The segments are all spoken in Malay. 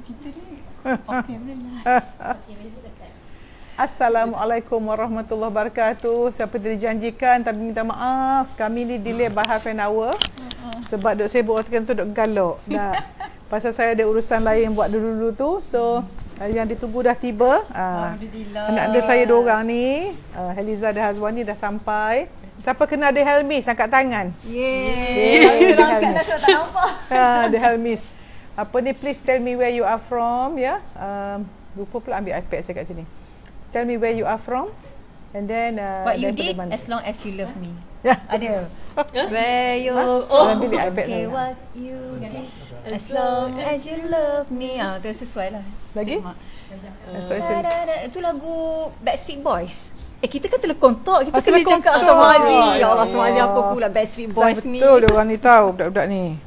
Kita ni okey Assalamualaikum warahmatullahi wabarakatuh. Seperti dijanjikan, tapi minta maaf, kami ni delay by half an hour. Sebab duk sibuk waktu tu duk galak. Dah. Pasal saya ada urusan lain buat dulu-dulu tu. So yang ditunggu dah tiba. Alhamdulillah. Anak saya dua orang ni, Heliza dan Hazwani dah sampai. Siapa kena ada Helmis angkat tangan. Yeay. Angkatlah saya tak nampak. The Helmis. Apa ni, please tell me where you are from, ya. Lupa pula ambil iPad saya kat sini. Tell me where you are from, and then what you did as long as you love me. Ada. Where you ambil iPad okay, saya. what you did as long as you love me. Tu sesuai lah. Lagi? Itu lagu Backstreet Boys. Kita kan telekontak, kita kena cakap sama Aziz. Ya Allah, sama Aziz apa pula Backstreet Boys ni. Betul dia orang ni tahu, budak-budak ni.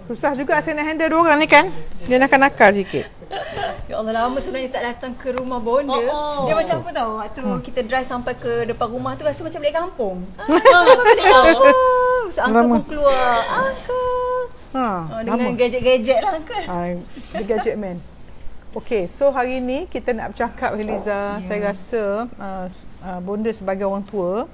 Susah juga saya nak handle dua orang ni kan. Dia nakal-nakal sikit. Ya Allah, lama sebenarnya tak datang ke rumah bonda. Dia macam apa tahu, waktu kita drive sampai ke depan rumah tu rasa macam balik kampung. So uncle pun keluar. Uncle. Dengan gadget-gadget lah uncle. The gadget man. Okay, so hari ni kita nak bercakap Heliza. Saya rasa bonda sebagai orang tua,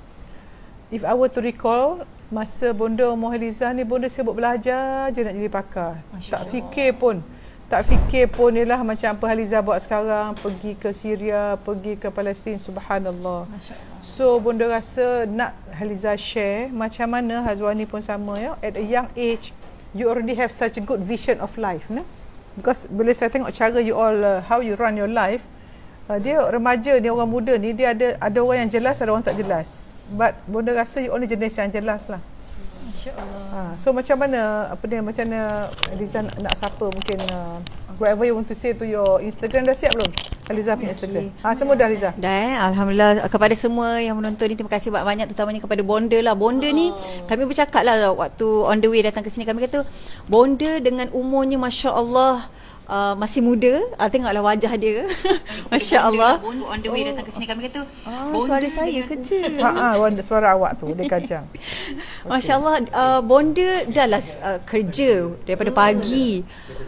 if I were to recall, masa bonda umur Heliza ni, bonda sibuk belajar je nak jadi pakar. Tak fikir pun ialah macam apa Heliza buat sekarang, pergi ke Syria, pergi ke Palestin, subhanallah. So bonda rasa nak Heliza share macam mana Hazwani pun sama ya. At a young age, you already have such a good vision of life, no? Because bila saya tengok cara you all, how you run your life, dia remaja ni, orang muda ni, dia ada orang yang jelas, ada orang tak jelas. But bonda rasa you only jenis yang jelas lah. InsyaAllah. So macam mana, macam mana Heliza nak sapa mungkin whatever you want to say to your Instagram. Dah siap belum Heliza punya Instagram? Semua dah Heliza? Dah Alhamdulillah. Kepada semua yang menonton ni, terima kasih banyak, terutamanya kepada bonda lah. Bonda ni kami bercakap lah waktu on the way datang ke sini, kami kata bonda dengan umurnya Masya Allah masih muda. Tengoklah wajah dia. Masya Allah. Bonda on the way datang ke sini, kami kata suara saya kecil. Suara awak tu dia kacang. Masya Allah. Bonda dah lah kerja daripada pagi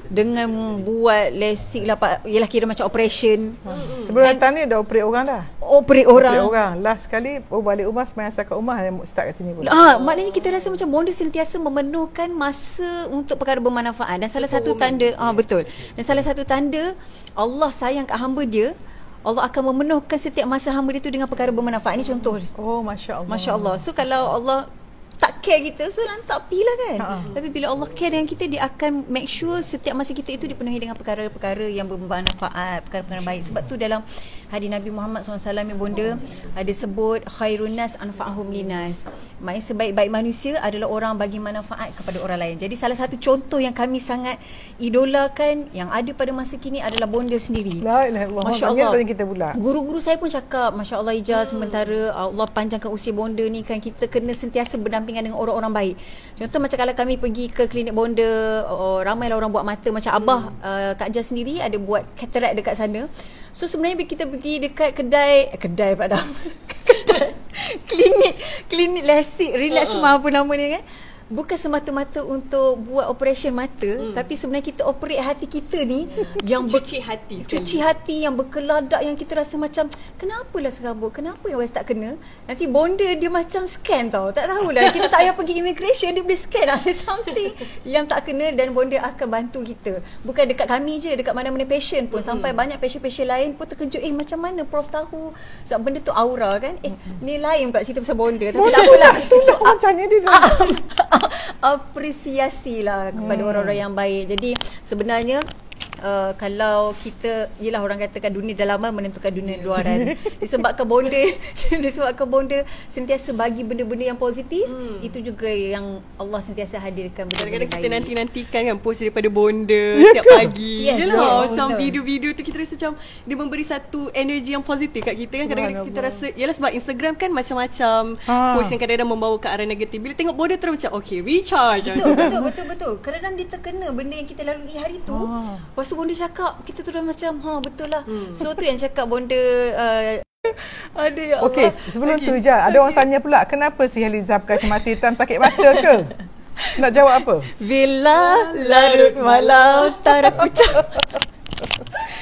dengan buat lasik lah, ialah kira macam operation. Sebelum datang ni dah operate orang dah. Operate orang. Last sekali balik rumah, semayang kat rumah, start kat sini pun. Maknanya kita rasa macam bonda sentiasa memenuhkan masa untuk perkara bermanfaat. Dan salah satu tanda betul. Dan salah satu tanda Allah sayang kat hamba dia, Allah akan memenuhkan setiap masa hamba dia tu dengan perkara bermanfaat. Ini contoh. Masya Allah. Masya Allah. So kalau Allah tak care kita, so lantak pi lah kan. Tapi bila Allah care dengan kita, dia akan make sure setiap masa kita itu dipenuhi dengan perkara-perkara yang bermanfaat, perkara-perkara baik. Sebab tu dalam hadis Nabi Muhammad SAW yang bonda ada sebut khairun nas anfa'ahum linas. Maksudnya sebaik-baik manusia adalah orang bagi manfaat kepada orang lain. Jadi salah satu contoh yang kami sangat idolakan yang ada pada masa kini adalah bonda sendiri. Masya Allah. Kita pula. Guru-guru saya pun cakap, Masya Allah Ijaz, sementara Allah panjangkan usia bonda ni kan, kita kena sentiasa berdampingan dengan orang-orang baik. Contoh macam kalau kami pergi ke klinik bonda, ramailah orang buat mata. Macam Abah, Kak Jas sendiri ada buat katarak dekat sana. So sebenarnya bila kita pergi dekat kedai pula dah. Kedai klinik lasik, relax semua apa nama dia kan. Bukan semata-mata untuk buat operation mata, tapi sebenarnya kita operate hati kita ni yang cuci hati yang berkeladak, yang kita rasa macam kenapalah serabut, kenapa yang tak kena. Nanti bonda dia macam scan tau, tak tahulah, kita tak payah pergi immigration, dia boleh scan ada something yang tak kena, dan bonda akan bantu kita. Bukan dekat kami je, dekat mana-mana patient pun, sampai banyak patient-patient lain pun terkejut, macam mana Prof tahu, sebab benda tu aura kan. Ni lain pula cerita pasal bonda, tapi tak apalah. Itu macamnya dia apresiasi lah kepada orang-orang yang baik. Jadi sebenarnya kalau kita, yelah orang katakan dunia dalaman menentukan dunia luaran. Disebabkan bonda sentiasa bagi benda-benda yang positif, itu juga yang Allah sentiasa hadirkan benda-benda kadang-kadang kita nanti-nantikan kan post daripada bonda setiap pagi. Macam video-video tu kita rasa macam dia memberi satu energi yang positif kat kita kan. Kadang-kadang kita rasa, yelah sebab Instagram kan macam-macam post yang kadang-kadang membawa ke arah negatif. Bila tengok bonda terus macam okay, recharge. Betul. Kadang-kadang dia terkena benda yang kita lalui hari tu. Lepas tu bonda cakap, kita tu dah macam betul lah. So tu yang cakap bonda ada ya Allah. Okey, sebelum tu je ada orang tanya pula, kenapa si Heliza pakai kacamata hitam, sakit mata ke? Nak jawab apa? Bila larut malam tak aku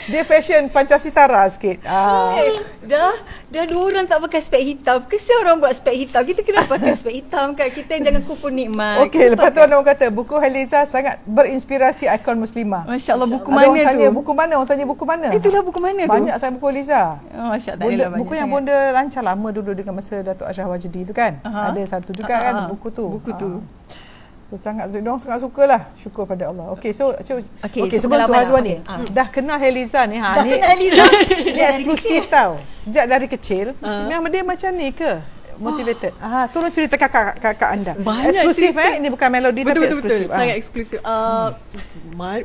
Dia fashion Pancasitara sikit. Dah 2 orang tak pakai spek hitam. Kesian orang buat spek hitam. Kita kena pakai spek hitam kan. Kita jangan kufur nikmat. Okey, lepas tu orang kata buku Haliza sangat berinspirasi ikon muslimah. Masya Allah, buku Ada mana orang tanya tu? buku mana? Orang tanya buku mana? Itulah buku mana tu? Banyak sangat buku Haliza. Masya Allah, Bonda, banyak buku yang sangat. Bonda lancar lama dulu dengan masa Datuk Ashraf Wajdi tu kan. Ada satu juga kan buku tu. Buku tu. So diorang sangat sukalah. Syukur pada Allah. Okey, so Okey, sebelum tu pengalaman Azwan lah. ni dah kenal Haliza ni. Dah Ni kenal Haliza. Ni eksklusif tau. Sejak dari kecil memang dia macam ni ke? Motivated. Tolong cerita kakak anda. Banyak Eksklusif cerita. ini bukan melodi tapi Betul. eksklusif. Sangat eksklusif.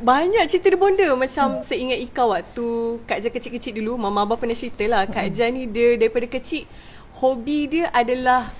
Banyak cerita di Bonda. Macam saya ingat Ika waktu Kak Jan kecil-kecil dulu, mama abah pernah cerita lah. Kak Jan ni dia daripada kecil, hobi dia adalah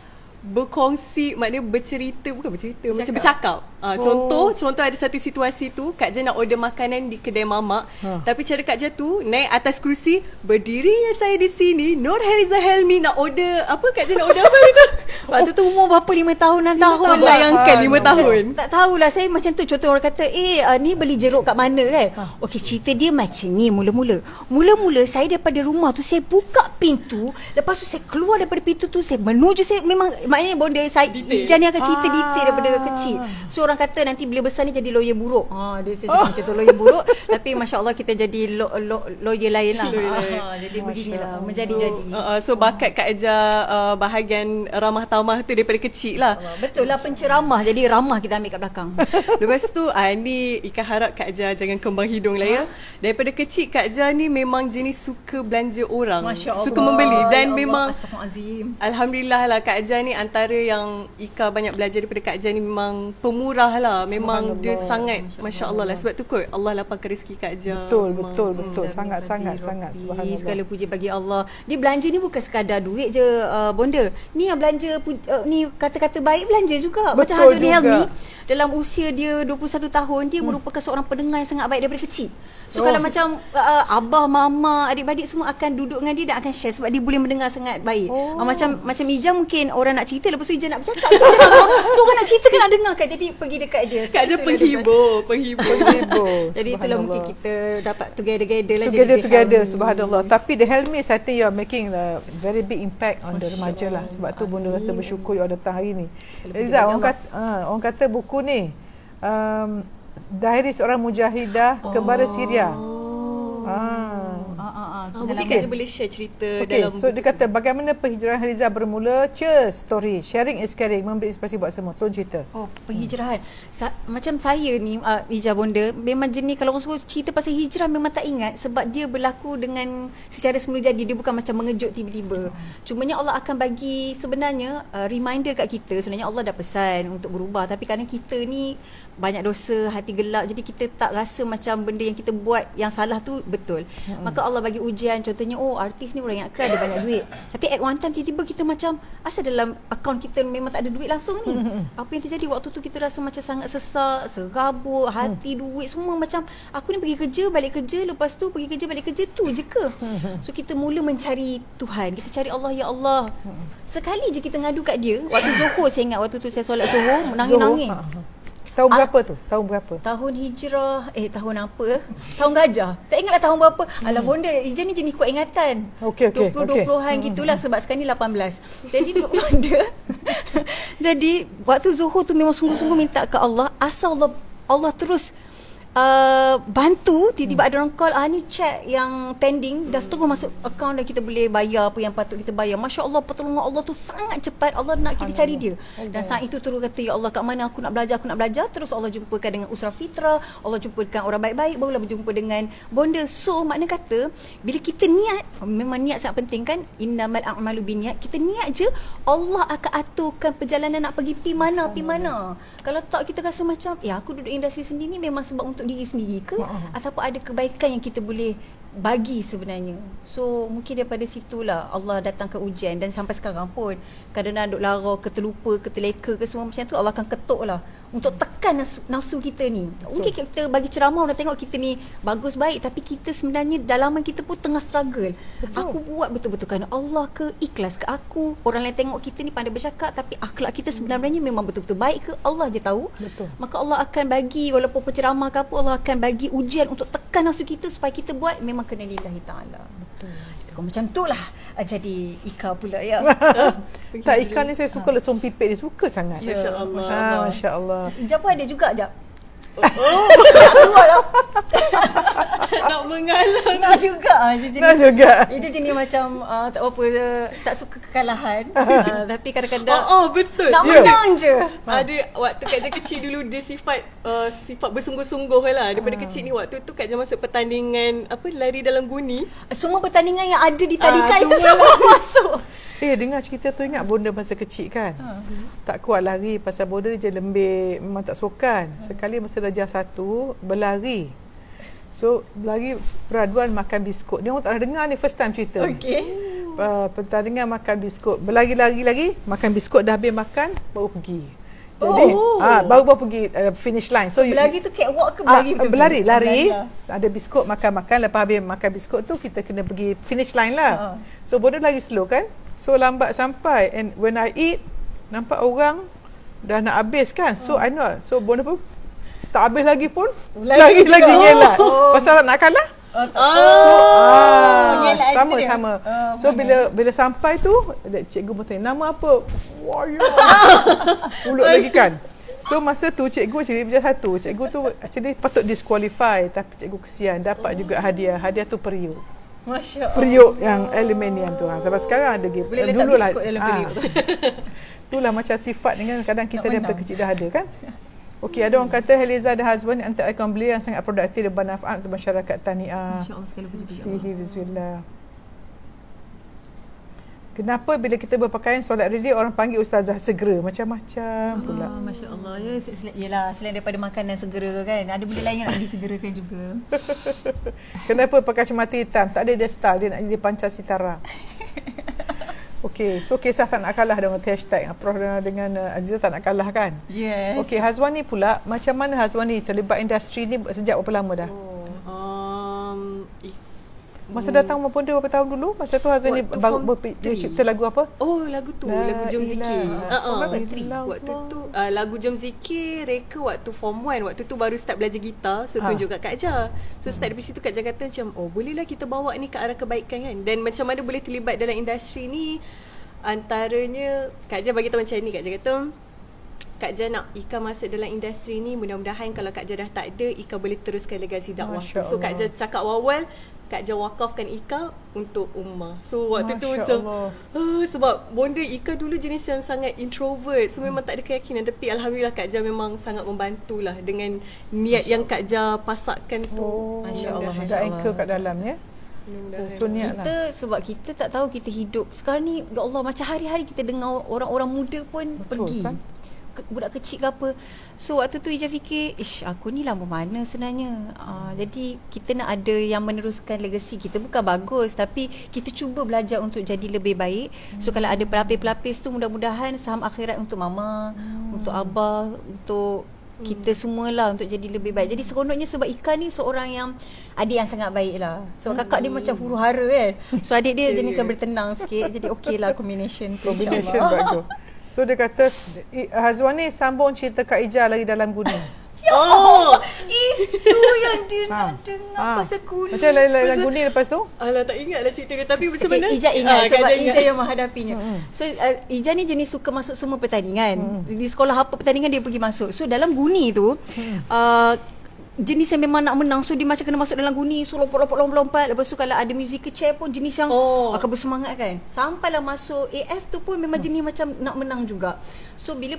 berkongsi, maknanya macam bercakap. Contoh ada satu situasi tu Kak Jan nak order makanan di kedai mamak, tapi cara Kak Jan tu naik atas kerusi, berdirinya saya di sini, Nur Haliza Helmi nak order apa, Kak Jan nak order apa itu? Waktu tu umur berapa? 5 tahun, 6 tahun. Bayangkan 5 tahun. Tak tahulah, saya macam tu. Contoh orang kata, ni beli jeruk kat mana kan? Okey, cerita dia macam ni mula-mula saya daripada rumah tu, saya buka pintu, lepas tu saya keluar daripada pintu tu, saya menuju, saya memang maknanya Bonda saya Ijan ni akan cerita detail daripada kecil. So orang kata nanti bila besar ni jadi lawyer buruk. Dia saya macam tu, lawyer buruk. Tapi masya-Allah kita jadi lawyer lain lah. Jadi beginilah menjadi-jadi. So bakat Kak Eja bahagian ramah tamah tu daripada kecil lah. Betul lah, penceramah. Jadi ramah kita ambil kat belakang. Lepas tu ni Ika harap Kak Eja jangan kembang hidung lah ya. Daripada kecil Kak Eja ni memang jenis suka belanja orang, suka membeli, dan memang Alhamdulillah lah Kak Eja ni antara yang Ika banyak belajar daripada Kak Eja ni, memang pemurah lah. Memang dia sangat masya-Allah lah. Sebab tu kot Allah lapangkan rezeki Kak Eja. Betul. Sangat. Subhanallah. Segala puji bagi Allah. Dia belanja ni bukan sekadar duit je, Bonda. Ni yang belanja ni kata-kata baik belanja juga. Macam Betul Hazrul juga. Helmi, dalam usia dia 21 tahun, dia merupakan seorang pendengar yang sangat baik daripada kecil. So kalau macam abah, mama, adik-beradik semua akan duduk dengan dia dan akan share sebab dia boleh mendengar sangat baik. Macam Ija mungkin orang nak cerita, lepas tu Ija nak bercakap. So orang nak cerita kan nak dengar kan. Jadi pergi dekat dia. So, Kak Eja penghibur. jadi itulah mungkin kita dapat together lah. Together, subhanallah. Tapi the Helmi, I think you are making a very big impact on the remaja lah. Sebab tu Bonda rasa bersyukur you ada datang hari ni. Eliza, orang kata buku ni Diary Seorang Mujahidah Kembara Syria. Mungkin Kak Eja boleh share cerita Okay, dalam so dia kata bagaimana penghijrahan Haliza bermula. Cheers, story. Sharing is caring. Memberi inspirasi buat semua. Tolong cerita. Penghijrahan. Macam saya ni, Ija Bonda, memang jenis kalau orang suruh cerita pasal hijrah memang tak ingat sebab dia berlaku dengan secara semula jadi. Dia bukan macam mengejut tiba-tiba. Cumanya Allah akan bagi sebenarnya reminder kat kita. Sebenarnya Allah dah pesan untuk berubah. Tapi kadang kita ni banyak dosa, hati gelap, jadi kita tak rasa macam benda yang kita buat yang salah tu betul. Maka Allah bagi ujian. Contohnya, artis ni orang yang kaya, ada banyak duit, tapi at one time tiba-tiba kita macam asal dalam akaun kita memang tak ada duit langsung ni. Apa yang terjadi waktu tu, kita rasa macam sangat sesak, serabut, hati, duit semua macam aku ni pergi kerja, balik kerja, lepas tu pergi kerja, balik kerja, tu je ke? So kita mula mencari Tuhan, kita cari Allah. Ya Allah, sekali je kita ngadu kat dia. Waktu Zuhur, saya ingat waktu tu saya solat Zuhur, menangis-nangis. Tahun berapa tu? Tahun berapa? Tahun hijrah, tahun apa? Tahun gajah. Tak ingatlah tahun berapa. Alah Bonda, Ija ni jenis kuat ingatan. Okey. 20-20an gitulah sebab sekarang ni 18. Jadi Bonda. Jadi waktu Zuhur tu memang sungguh-sungguh minta ke Allah, asal Allah terus bantu. Tiba-tiba ada orang call, ni check yang pending dah setengah masuk akaun dan kita boleh bayar apa yang patut kita bayar. Masya Allah, pertolongan Allah tu sangat cepat. Allah nak kita cari dia. Dan saat itu terus kata, ya Allah, kat mana aku nak belajar. Terus Allah jumpakan dengan Usra Fitrah, Allah jumpakan orang baik-baik, barulah berjumpa dengan Bonda. So makna kata, bila kita niat, memang niat sangat penting kan, innamal a'malu binniat. Kita niat je, Allah akan aturkan perjalanan nak pergi mana. Kalau tak, kita rasa macam aku duduk industri sendiri ni memang sebab untuk diri sendiri ke, ataupun ada kebaikan yang kita boleh bagi sebenarnya. So mungkin daripada situlah Allah datangkan ujian, dan sampai sekarang pun kadang-kadang duk lara ke, terlupa ke, terleka ke, semua macam tu Allah akan ketuk lah untuk tekan nafsu kita ni. Mungkin kita bagi ceramah orang tengok kita ni bagus baik, tapi kita sebenarnya dalaman kita pun tengah struggle. Aku buat betul-betul kerana Allah ke, ikhlas ke aku? Orang lain tengok kita ni pandai bercakap, tapi akhlak kita sebenarnya memang betul-betul baik ke? Allah je tahu. Betul. Maka Allah akan bagi, walaupun penceramah ke apa, Allah akan bagi ujian untuk tekan nafsu kita supaya kita buat memang kena lillahi ta'ala. Betul. Kau macam tu lah jadi Ika pula ya. Tak, ikan ni saya suka lesung pipit dia, suka sangat. Masya Allah. Masya Allah. Ijab pun ada juga Jap. Oh, Keluar lah. nak mengalah. Nak juga. Nak juga. Dia jenis macam tak apa, tak suka kekalahan. Tapi kadang-kadang betul. nak menang je. Ada waktu Kak Jah kecil dulu, dia sifat bersungguh-sungguh lah. Daripada kecil ni, waktu tu Kak Jah masuk pertandingan lari dalam guni. Semua pertandingan yang ada di talikan itu semua semua masuk. Dengar cerita tu, ingat bonda masa kecil kan? Tak kuat lari pasal bonda dia lembik, memang tak sukan. Sekali masa darjah 1 berlari. So berlari peraduan makan biskut. Dia orang tak pernah dengar ni, first time cerita. Okey. Pertandingan makan biskut. Berlari-lari lagi, makan biskut, dah habis makan baru pergi. Jadi baru pergi finish line. So berlari tu catwalk ke berlari betul-betul? Berlari, lari. Ada biskut, makan-makan. Lepas habis makan biskut tu, kita kena pergi finish line lah. So bonda lagi slow kan. So lambat sampai, and when I eat nampak orang dah nak habis kan. So I know, so bonda pun tak habis lagi pun lagi ngelak. Pasal nak kalah. Sama. So bila sampai tu, cikgu pun tanya, nama apa? Wah, ya. Mulut lagi kan. So masa tu cikgu jadi macam satu. Cikgu tu actually patut disqualify, tapi cikgu kesian dapat juga hadiah. Hadiah tu periuk. Masya Allah. Periuk yang aluminium tu. Sampai sekarang ada game. Boleh letak biskut dalam periuk tu. Itulah macam sifat dengan kadang kita daripada kecil dah ada kan. Okey, ada orang kata Heliza dan husband antara akaun belia yang sangat produktif dan bermanfaat untuk masyarakat. Tahniah. Masya-Allah, sekali puji Bismillah. Kenapa bila kita berpakaian solat ready orang panggil ustazah segera? Macam-macam pula. Masya-Allah. Yalah, selain daripada makanan segera kan, ada benda lain yang nak disegerakan juga. Kenapa pakai kacamata hitam? Tak ada dia style, dia nak jadi Pancasitara. Okey, so kisah tak nak kalah dengan hashtag Prof dengan Aziza tak nak kalah kan? Yes. Okey, Hazwani pula, macam mana Hazwani terlibat industri ni sejak berapa lama dah? Masa datang Bonda berapa tahun dulu? Masa tu Hazwani baru cipta lagu apa? Oh, lagu tu, lagu Jom Zikir. Waktu tu lagu Jom Zikir, reka waktu form 1. Waktu tu baru start belajar gitar, so tunjuk kat Kak Jah. So start dari situ Kak Jah kata macam, oh bolehlah kita bawa ni ke arah kebaikan kan. Dan macam mana boleh terlibat dalam industri ni, antaranya Kak Jah bagi tahu macam ni. Kak Jah kata, Kak Jah nak Ika masuk dalam industri ni, mudah-mudahan kalau Kak Jah dah tak ada, Ika boleh teruskan legasi dakwah. So Kak Jah cakap awal-awal, Kak Jah wakafkan Ika untuk ummah. So waktu tu macam sebab Bonda Ika dulu jenis yang sangat introvert, so memang tak ada keyakinan. Tapi Alhamdulillah Kak Jah memang sangat membantulah dengan niat yang Kak Jah pasakkan tu. Masya-Allah, ada anchor kat dalam ya. So, kita sebab kita tak tahu kita hidup sekarang ni, ya Allah, macam hari-hari kita dengar orang-orang muda pun pergi kan? Budak kecil ke apa. So waktu tu Ija fikir, aku ni lama mana sebenarnya. Jadi kita nak ada yang meneruskan legasi kita. Bukan bagus, tapi kita cuba belajar untuk jadi lebih baik. So kalau ada pelapis-pelapis tu, mudah-mudahan saham akhirat untuk mama, untuk abah, untuk kita semualah, untuk jadi lebih baik. Jadi seronoknya sebab Ika ni seorang yang adik yang sangat baik lah. Sebab kakak dia macam huru hara kan. So adik dia jenis yang bertenang sikit. Jadi okey lah combination tu. Combination bagus. So dia kata Hazwani sambung cerita Kak Ija lari dalam gunung. Itu yang dia nak dengar pasal gunung. Macam lari dalam gunung lepas tu? Alah, tak ingatlah cerita dia. Tapi macam mana? Ija ingat sebab Ija yang menghadapinya. So Ija ni jenis suka masuk semua pertandingan. Di sekolah apa pertandingan dia pergi masuk. So dalam guni tu jenis yang memang nak menang. So dia macam kena masuk dalam guni, so lompat. Lepas tu kalau ada musical chair pun jenis yang akan bersemangat kan. Sampailah masuk AF tu pun memang jenis macam nak menang juga. So bila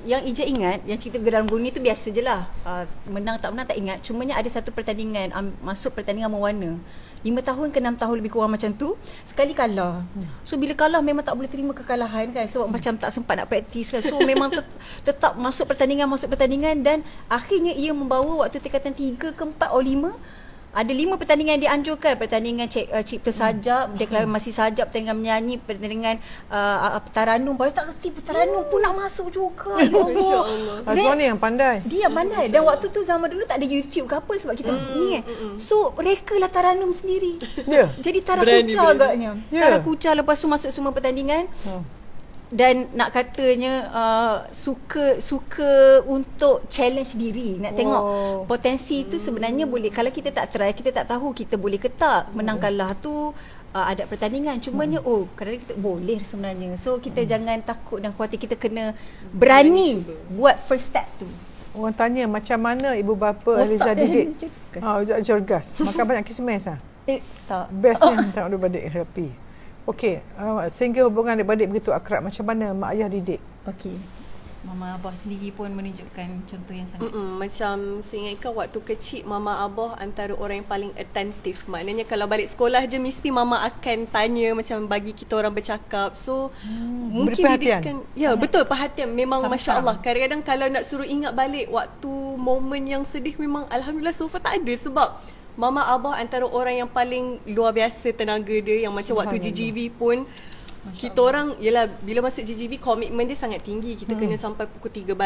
yang Ija ingat, yang cerita dalam guni tu biasa je lah, menang tak menang tak ingat. Cumanya ada satu pertandingan, masuk pertandingan mewarna 5 tahun ke 6 tahun lebih kurang macam tu, sekali kalah. So bila kalah memang tak boleh terima kekalahan kan, sebab macam tak sempat nak praktis kan. So memang tetap masuk pertandingan dan akhirnya ia membawa waktu tingkatan 3 ke 4 atau 5 ada 5 pertandingan yang dianjurkan. Pertandingan cipta sajak, deklamasi sajak, pertandingan menyanyi, pertandingan taranum. Baru tak reti taranum pun nak masuk juga. Ya Allah. Azwani yang pandai. Dia yang pandai. Dan waktu tu zaman dulu tak ada YouTube ke apa sebab kita ni kan. So reka lah taranum sendiri. Ya. Jadi Tara Kuca agaknya. Ya. Tara Kuca lepas tu masuk semua pertandingan. Dan nak katanya suka untuk challenge diri, nak tengok potensi itu sebenarnya boleh. Kalau kita tak try, kita tak tahu kita boleh ke tak. Menang kalah tu ada pertandingan, cumanya kadang-kadang kita boleh sebenarnya. So kita jangan takut dan khawatir, kita kena berani buat first step tu. Orang tanya macam mana ibu bapa Eliza didik? Jorgas. Makan banyak kismis Tak. Best ni tak ada adik happy. Okey, sehingga hubungan adik-beradik begitu akrab, macam mana mak ayah didik? Okey. Mama abah sendiri pun menunjukkan contoh yang sangat. Macam saya ingatkan waktu kecil, mama abah antara orang yang paling attentive. Maknanya kalau balik sekolah je mesti mama akan tanya, macam bagi kita orang bercakap. So mungkin didikan, ya betul, perhatian memang masya-Allah. Kadang-kadang kalau nak suruh ingat balik waktu momen yang sedih, memang alhamdulillah so far tak ada. Sebab mama abah antara orang yang paling luar biasa tenaga dia, yang macam waktu GGV pun kita orang, yelah bila masuk GGV komitmen dia sangat tinggi. Kita kena sampai pukul 3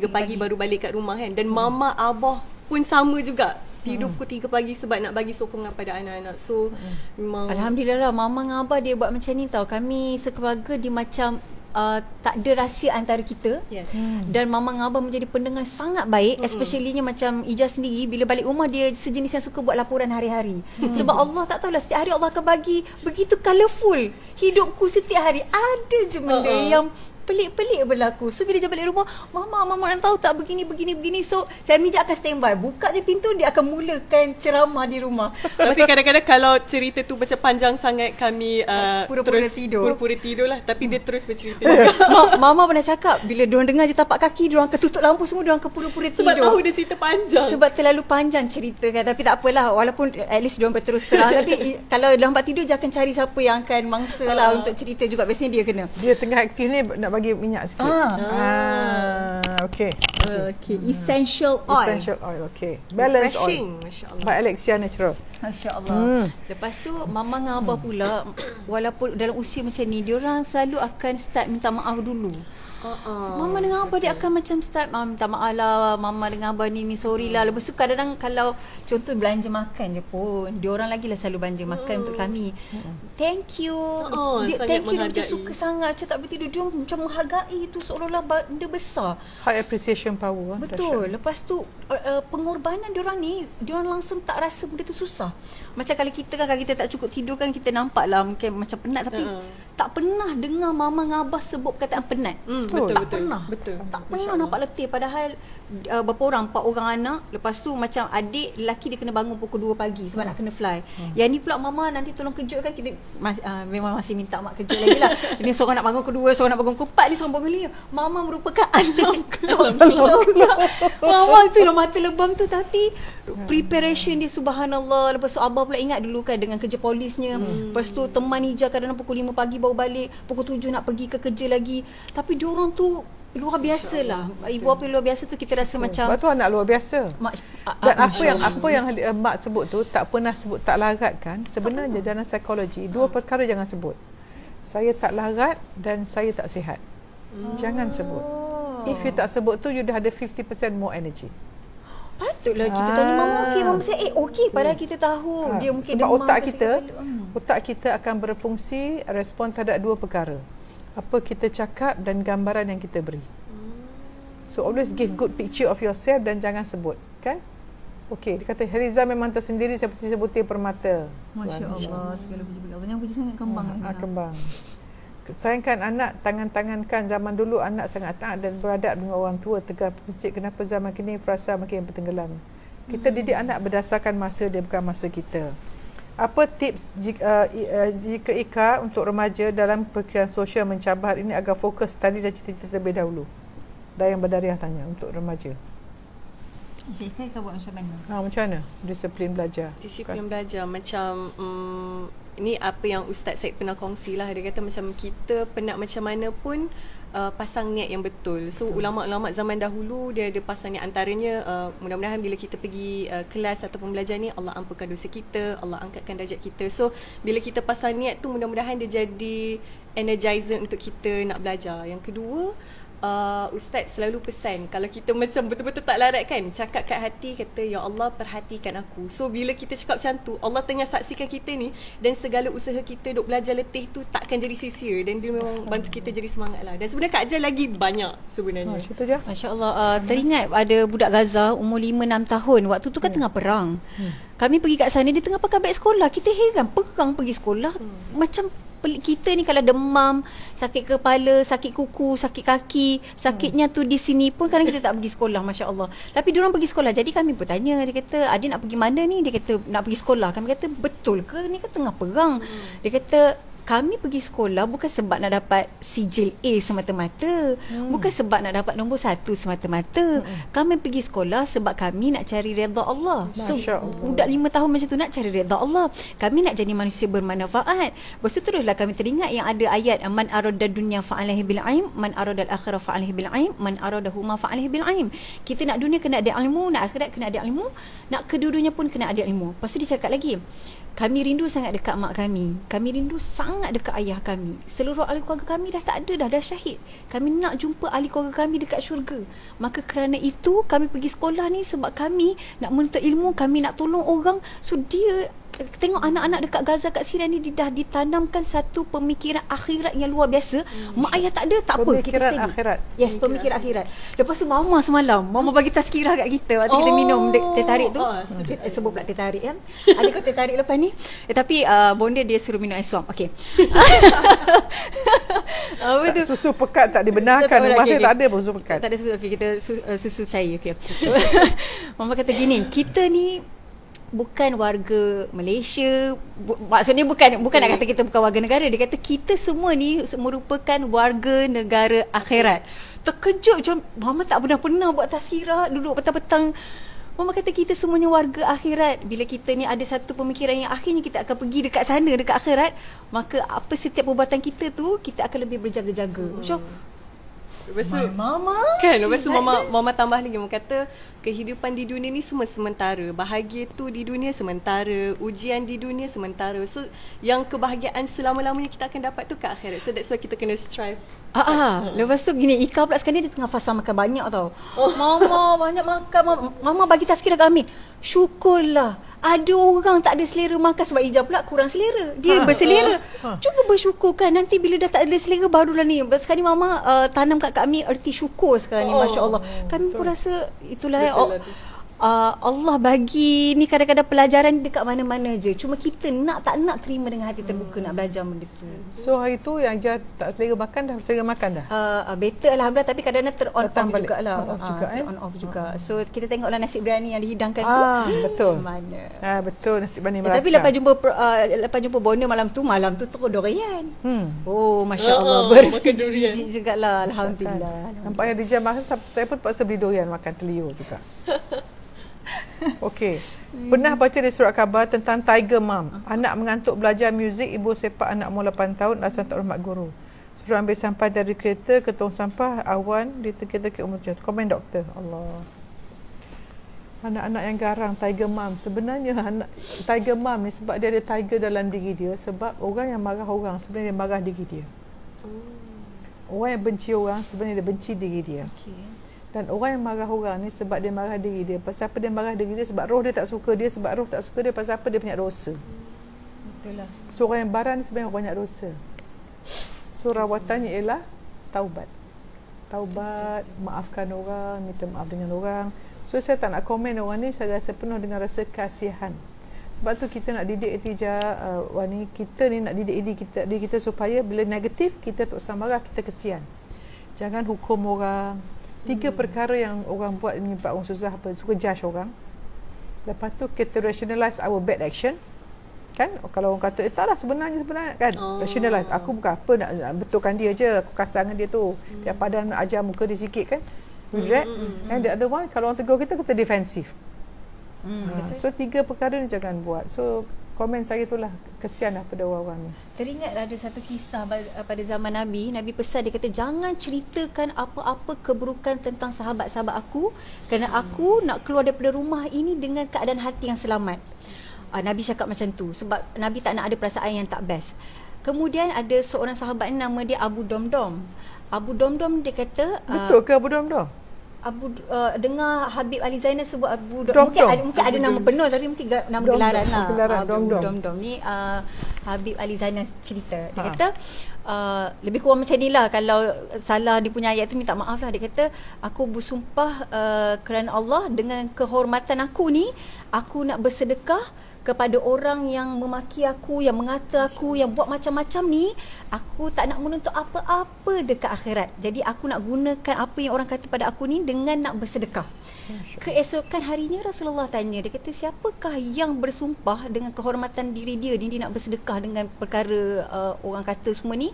pagi baru balik kat rumah kan. Dan mama abah pun sama juga, tidur pukul 3 pagi sebab nak bagi sokongan pada anak-anak. So memang alhamdulillah lah, mama dengan abah dia buat macam ni tau. Kami sekeluarga dia macam tak ada rahsia antara kita. Dan mama dengan abah menjadi pendengar sangat baik, especially-nya macam Ijaz sendiri bila balik rumah dia sejenis yang suka buat laporan hari-hari. Sebab Allah tak tahulah, setiap hari Allah akan bagi begitu colourful hidupku. Setiap hari ada je benda yang pelik-pelik berlaku. So bila dia balik rumah, mama nak tahu tak begini. So family dia akan standby, buka je pintu, dia akan mulakan ceramah di rumah. Tapi kadang-kadang kalau cerita tu macam panjang sangat, kami pura-pura tidur lah. Tapi dia terus bercerita. Mama pernah cakap, bila diorang dengar je tapak kaki, diorang akan tutup lampu semua, diorang akan pura-pura tidur. Sebab tahu dia cerita panjang. Sebab terlalu panjang cerita kan. Tapi tak apalah, walaupun at least diorang berterus terang. Tapi kalau lambat tidur, dia akan cari siapa yang akan mangsa lah untuk cerita juga. Biasanya dia kena. Dia tengah aktif ni nak bagi minyak sikit. Okey. Essential oil. Essential oil, okey. Balance Refreshing, oil. masya-Allah. By Alexia Natural. Masya-Allah. Lepas tu mama dengan abah pula, walaupun dalam usia macam ni, diorang selalu akan start minta maaf dulu. Mama dengan abah dia akan macam start minta maaf lah, mama dengan abah ni sorry lah. Lepas tu kadang-kadang kalau contoh belanja makan je pun, diorang lagi lah selalu belanja makan untuk kami. Thank you. Thank you, dia macam suka sangat, macam tak boleh tidur. Dia macam menghargai tu seolah-olah benda besar. High appreciation power. Betul. Lepas tu pengorbanan diorang ni, diorang langsung tak rasa benda tu susah. Macam kalau kita kan, kalau kita tak cukup tidur kan, kita nampak lah mungkin macam penat, tapi tak pernah dengar mama dengan abah sebut perkataan penat. Betul. Tak pernah nampak letih. Padahal berapa orang, 4 orang anak. Lepas tu macam adik lelaki dia kena bangun pukul 2 pagi sebab nak kena fly. Yang ni pula mama nanti tolong kejutkan kita. Memang masih minta mak kejut lagi lah. Ini seorang nak bangun pukul 2, seorang nak bangun pukul 4, ni seorang bangun 5. Mama merupakan alam kelak. Mama tu lah mata lebam tu, tapi preparation dia subhanallah. Lepas tu abah pula ingat dulu kan dengan kerja polisnya. Lepas tu teman Ija kadang-kadang pukul 5 pagi baru balik, pukul 7 nak pergi ke kerja lagi. Tapi diorang tu luar biasa lah. Ibu apa luar biasa tu, kita rasa macam sebab tu anak luar biasa. Dan apa yang mak sebut tu, tak pernah sebut tak larat kan. Sebenarnya dalam psikologi, 2 perkara jangan sebut. Saya tak larat dan saya tak sihat. Jangan sebut. If you tak sebut tu, you dah ada 50% more energy. Patutlah kita tahu ni mama okey, mama saya okey, padahal kita tahu dia mungkin sebab demam. Otak kita akan berfungsi respon terhadap 2 perkara. Apa kita cakap dan gambaran yang kita beri. So always give good picture of yourself dan jangan sebut, kan? Okey, dia kata Heriza memang tersendiri seperti sebutir permata. Masya-Allah, segala puji bagi Allah. Yang puji sangat kembang. Kembang. Sayangkan anak, tangan-tangankan. Zaman dulu anak sangat taat dan beradab dengan orang tua. Tegar prinsip. Kenapa zaman kini frasa makin bertenggelam. Kita didik anak berdasarkan masa dia, bukan masa kita. Apa tips jika Ika untuk remaja dalam perkiraan sosial mencabar ini agar fokus study dan cita-cita terlebih dahulu? Dan yang berdariah tanya untuk remaja. Ika buat macam mana? Macam mana? Disiplin belajar. Disiplin belajar macam Ni apa yang Ustaz Syed pernah kongsi lah. Dia kata macam kita penat macam mana pun pasang niat yang betul. So ulama-ulama zaman dahulu dia ada pasang niat, antaranya mudah-mudahan bila kita pergi kelas ataupun belajar ni, Allah ampunkan dosa kita, Allah angkatkan darjat kita. So bila kita pasang niat tu, mudah-mudahan dia jadi energizer untuk kita nak belajar. Yang kedua, Ustaz selalu pesan kalau kita macam betul-betul tak larat kan, cakap kat hati, kata ya Allah perhatikan aku. So bila kita cakap macam tu, Allah tengah saksikan kita ni, dan segala usaha kita duk belajar letih tu takkan jadi sia-sia, dan dia memang bantu kita jadi semangat lah. Dan sebenarnya Kak Ajal lagi banyak sebenarnya. Cerita je. Masya Allah. Teringat ada budak Gaza umur 5-6 tahun. Waktu tu kan tengah perang. Kami pergi kat sana, dia tengah pakai beg sekolah. Kita heran, perang pergi sekolah. Macam kita ni kalau demam, sakit kepala, sakit kuku, sakit kaki, sakitnya tu di sini pun kadang kita tak pergi sekolah, Masya Allah. Tapi diorang pergi sekolah. Jadi kami pun tanya, dia kata, adik nak pergi mana ni? Dia kata nak pergi sekolah. Kami kata betul ke? Ni kan tengah perang. Dia kata kami pergi sekolah bukan sebab nak dapat sijil A semata-mata, bukan sebab nak dapat nombor 1 semata-mata. Kami pergi sekolah sebab kami nak cari redha Allah. So budak 5 tahun macam tu nak cari redha Allah. Kami nak jadi manusia bermanfaat. Lepas tu teruslah kami teringat yang ada ayat, man arada dunya fa'alaihi bil aim, man arada al-akhirah fa'alaihi bil aim, man aradahuma fa'alaihi bil aim. Kita nak dunia kena ada ilmu, nak akhirat kena ada ilmu, nak kedua-duanya pun kena ada ilmu. Lepas tu dia cakap lagi, kami rindu sangat dekat mak kami. Kami rindu sangat dekat ayah kami. Seluruh ahli keluarga kami dah tak ada dah syahid. Kami nak jumpa ahli keluarga kami dekat syurga. Maka kerana itu kami pergi sekolah ni sebab kami nak menuntut ilmu, kami nak tolong orang. So dia tengok anak-anak dekat Gaza, kat Syria ni, dia dah ditanamkan satu pemikiran akhirat yang luar biasa. Mak ayah tak ada, tak apa, kita Pemikiran steady. akhirat. Yes, pemikiran akhirat. Lepas tu mama semalam, mama bagi tazkirah kat kita waktu kita minum teh tarik tu. Sebut pula teh tarik kan. Ada ke teh tarik lepas ni? Tapi bonda dia suruh minum air suam. Okey. Apa tu? Susu pekat tak dibenarkan. Rumah saya tak ada pun susu pekat. Tak ada susu. Okey, kita susu cair. Okey. Mama kata gini, kita ni bukan warga Malaysia, maksudnya bukan nak kata kita bukan warga negara. Dia kata kita semua ni merupakan warga negara akhirat. Terkejut macam mama tak pernah buat tazkirah, duduk petang-petang. Mama kata kita semuanya warga akhirat. Bila kita ni ada satu pemikiran yang akhirnya kita akan pergi dekat sana, dekat akhirat, maka apa setiap perbuatan kita tu, kita akan lebih berjaga-jaga. Macam Lepas tu, mama kan, lepas tu mama tambah lagi, mama kata kehidupan di dunia ni semua sementara. Bahagia tu di dunia sementara, ujian di dunia sementara. So yang kebahagiaan selama-lamanya kita akan dapat tu kat akhirat. So that's why kita kena strive. Lepas tu gini, Ika pula sekarang dia tengah fasa makan banyak tau. Mama banyak makan. Mama bagi tazkirah kami. Syukurlah ada orang tak ada selera makan sebab Ija pula kurang selera. Dia berselera. Cuba bersyukur kan. Nanti bila dah tak ada selera barulah ni. Sekarang ni mama tanam kat kami erti syukur sekarang ni. Masya Allah. Kami pun rasa itulah Allah bagi ni kadang-kadang pelajaran dekat mana-mana je. Cuma kita tak nak terima dengan hati terbuka nak belajar benda tu. So hari tu yang Ija tak selera makan, dah selera makan dah? Better Alhamdulillah. Tapi kadang-kadang turn off jugalah. On off juga. So kita tengoklah nasi biryani yang dihidangkan tu. Betul. Macam mana. Betul, nasi biryani Melaka. Tapi lepas jumpa bonda malam tu terus durian. Oh Masya Allah. Makan durian jugalah. Alhamdulillah. Nampaknya Dija masa saya pun terpaksa beli durian makan telur juga. Okey. Pernah baca di surat khabar tentang Tiger Mom. Anak mengantuk belajar muzik, ibu sepak anak umur 8 tahun alasan tak hormat guru. Suruh ambil sampah dari kereta ke tong sampah, awan diterkit-terkit umur 7. Komen doktor. Allah. Anak-anak yang garang, Tiger Mom. Sebenarnya Tiger Mom ni sebab dia ada tiger dalam diri dia, sebab orang yang marah orang sebenarnya dia marah diri dia. Orang yang benci orang sebenarnya dia benci diri dia. Dan orang yang marah orang ni sebab dia marah diri dia. Pasal apa dia marah diri dia? Sebab roh dia tak suka dia. Sebab roh tak suka dia, pasal apa dia banyak dosa. Betul lah. So orang yang barang ni sebenarnya banyak dosa. So rawatannya ialah taubat. Taubat, maafkan orang, minta maaf dengan orang. So saya tak nak komen orang ni, saya rasa penuh dengan rasa kasihan. Sebab tu kita nak didik Tija, kita ni nak didik diri kita supaya bila negatif kita tak usah marah, kita kesian. Jangan hukum orang. 3 perkara yang orang buat menyebabkan orang susah, suka judge orang. Lepas tu kita rationalize our bad action. Kan? Kalau orang kata, taklah sebenarnya kan? Rationalize. Aku bukan apa nak betulkan dia je. Aku kasar dengan dia tu. Dia padahal nak ajar muka dia sikit kan? Regret. And the other one, kalau orang tegur kita defensif. So 3 perkara ni jangan buat. So komen saya itulah, kesian pada orang-orang ni. Teringat ada satu kisah pada zaman Nabi. Nabi pesan, dia kata jangan ceritakan apa-apa keburukan tentang sahabat-sahabat aku, kerana aku nak keluar daripada rumah ini dengan keadaan hati yang selamat. Nabi cakap macam tu sebab Nabi tak nak ada perasaan yang tak best. Kemudian ada seorang sahabat nama dia Abu Domdom. Abu Domdom dia kata, betul ke Abu Domdom? Dengar Habib Ali Zainal sebut Abu Dom. Mungkin ada nama penuh tapi mungkin nama Dom, gelaran lah. gelaran, Abu Dom. Domdom ni Habib Ali Zainal cerita. Dia kata lebih kurang macam ni lah, kalau salah dia punya ayat tu minta maaf lah. Dia kata, aku bersumpah kerana Allah, dengan kehormatan aku ni, aku nak bersedekah kepada orang yang memaki aku, yang mengata aku, yang buat macam-macam ni. Aku tak nak menuntut apa-apa dekat akhirat. Jadi aku nak gunakan apa yang orang kata pada aku ni dengan nak bersedekah. Keesokan harinya Rasulullah tanya, dia kata, siapakah yang bersumpah dengan kehormatan diri dia ni, dia nak bersedekah dengan perkara orang kata semua ni,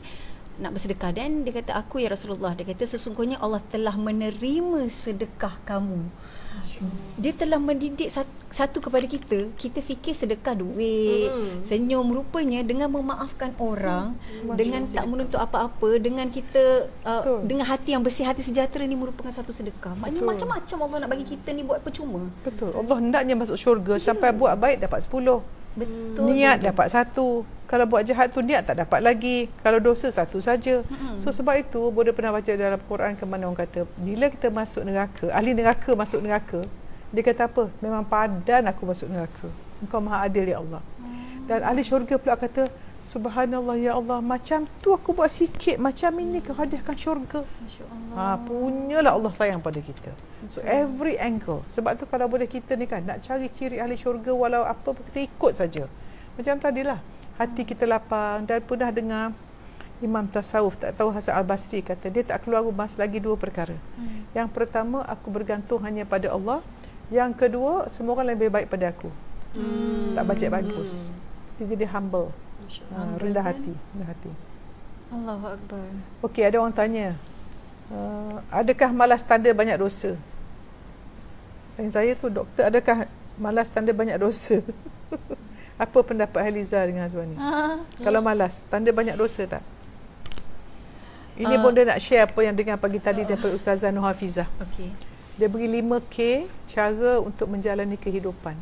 nak bersedekah? Dan dia kata, aku ya Rasulullah. Dia kata, sesungguhnya Allah telah menerima sedekah kamu. Dia telah mendidik satu kepada kita. Kita fikir sedekah duit, senyum. Rupanya dengan memaafkan orang, dengan tak menuntut apa-apa, dengan kita dengan hati yang bersih, hati sejahtera ni merupakan satu sedekah. Maknanya macam-macam Allah nak bagi kita ni buat percuma. Betul. Allah hendaknya masuk syurga sampai buat baik dapat 10. Betul. Niat dapat 1. Kalau buat jahat tu niat tak dapat lagi. Kalau dosa 1 saja. So sebab itu Buddha pernah baca dalam Quran ke mana orang kata, bila kita masuk neraka, ahli neraka masuk neraka, dia kata apa? Memang padan aku masuk neraka. Engkau maha adil ya Allah. Dan ahli syurga pula kata, subhanallah ya Allah, macam tu aku buat sikit, macam ini kau hadiahkan syurga. Masya-Allah. Punyalah Allah sayang pada kita. So every angle. Sebab tu kalau boleh kita ni kan nak cari ciri ahli syurga, walau apa kita ikut saja. Macam tadilah, hati kita lapang. Dan pernah dengar Imam Tasawuf, tak tahu Hasan Al-Basri, kata dia tak keluar rumah selagi 2 perkara. Yang pertama, aku bergantung hanya pada Allah. Yang kedua, semua orang lebih baik pada aku. Tak baca bagus. Dia jadi humble. Rendah hati. Allahu Akbar. Okey, ada orang tanya, adakah malas tanda banyak dosa? Tanya saya tu, doktor, adakah malas tanda banyak dosa? Apa pendapat Haliza dengan Azwan ni? Kalau malas, tanda banyak dosa tak? Ini Bonda nak share apa yang dengar pagi tadi daripada Ustazah Nur Hafizah. Okey. Dia beri 5K cara untuk menjalani kehidupan.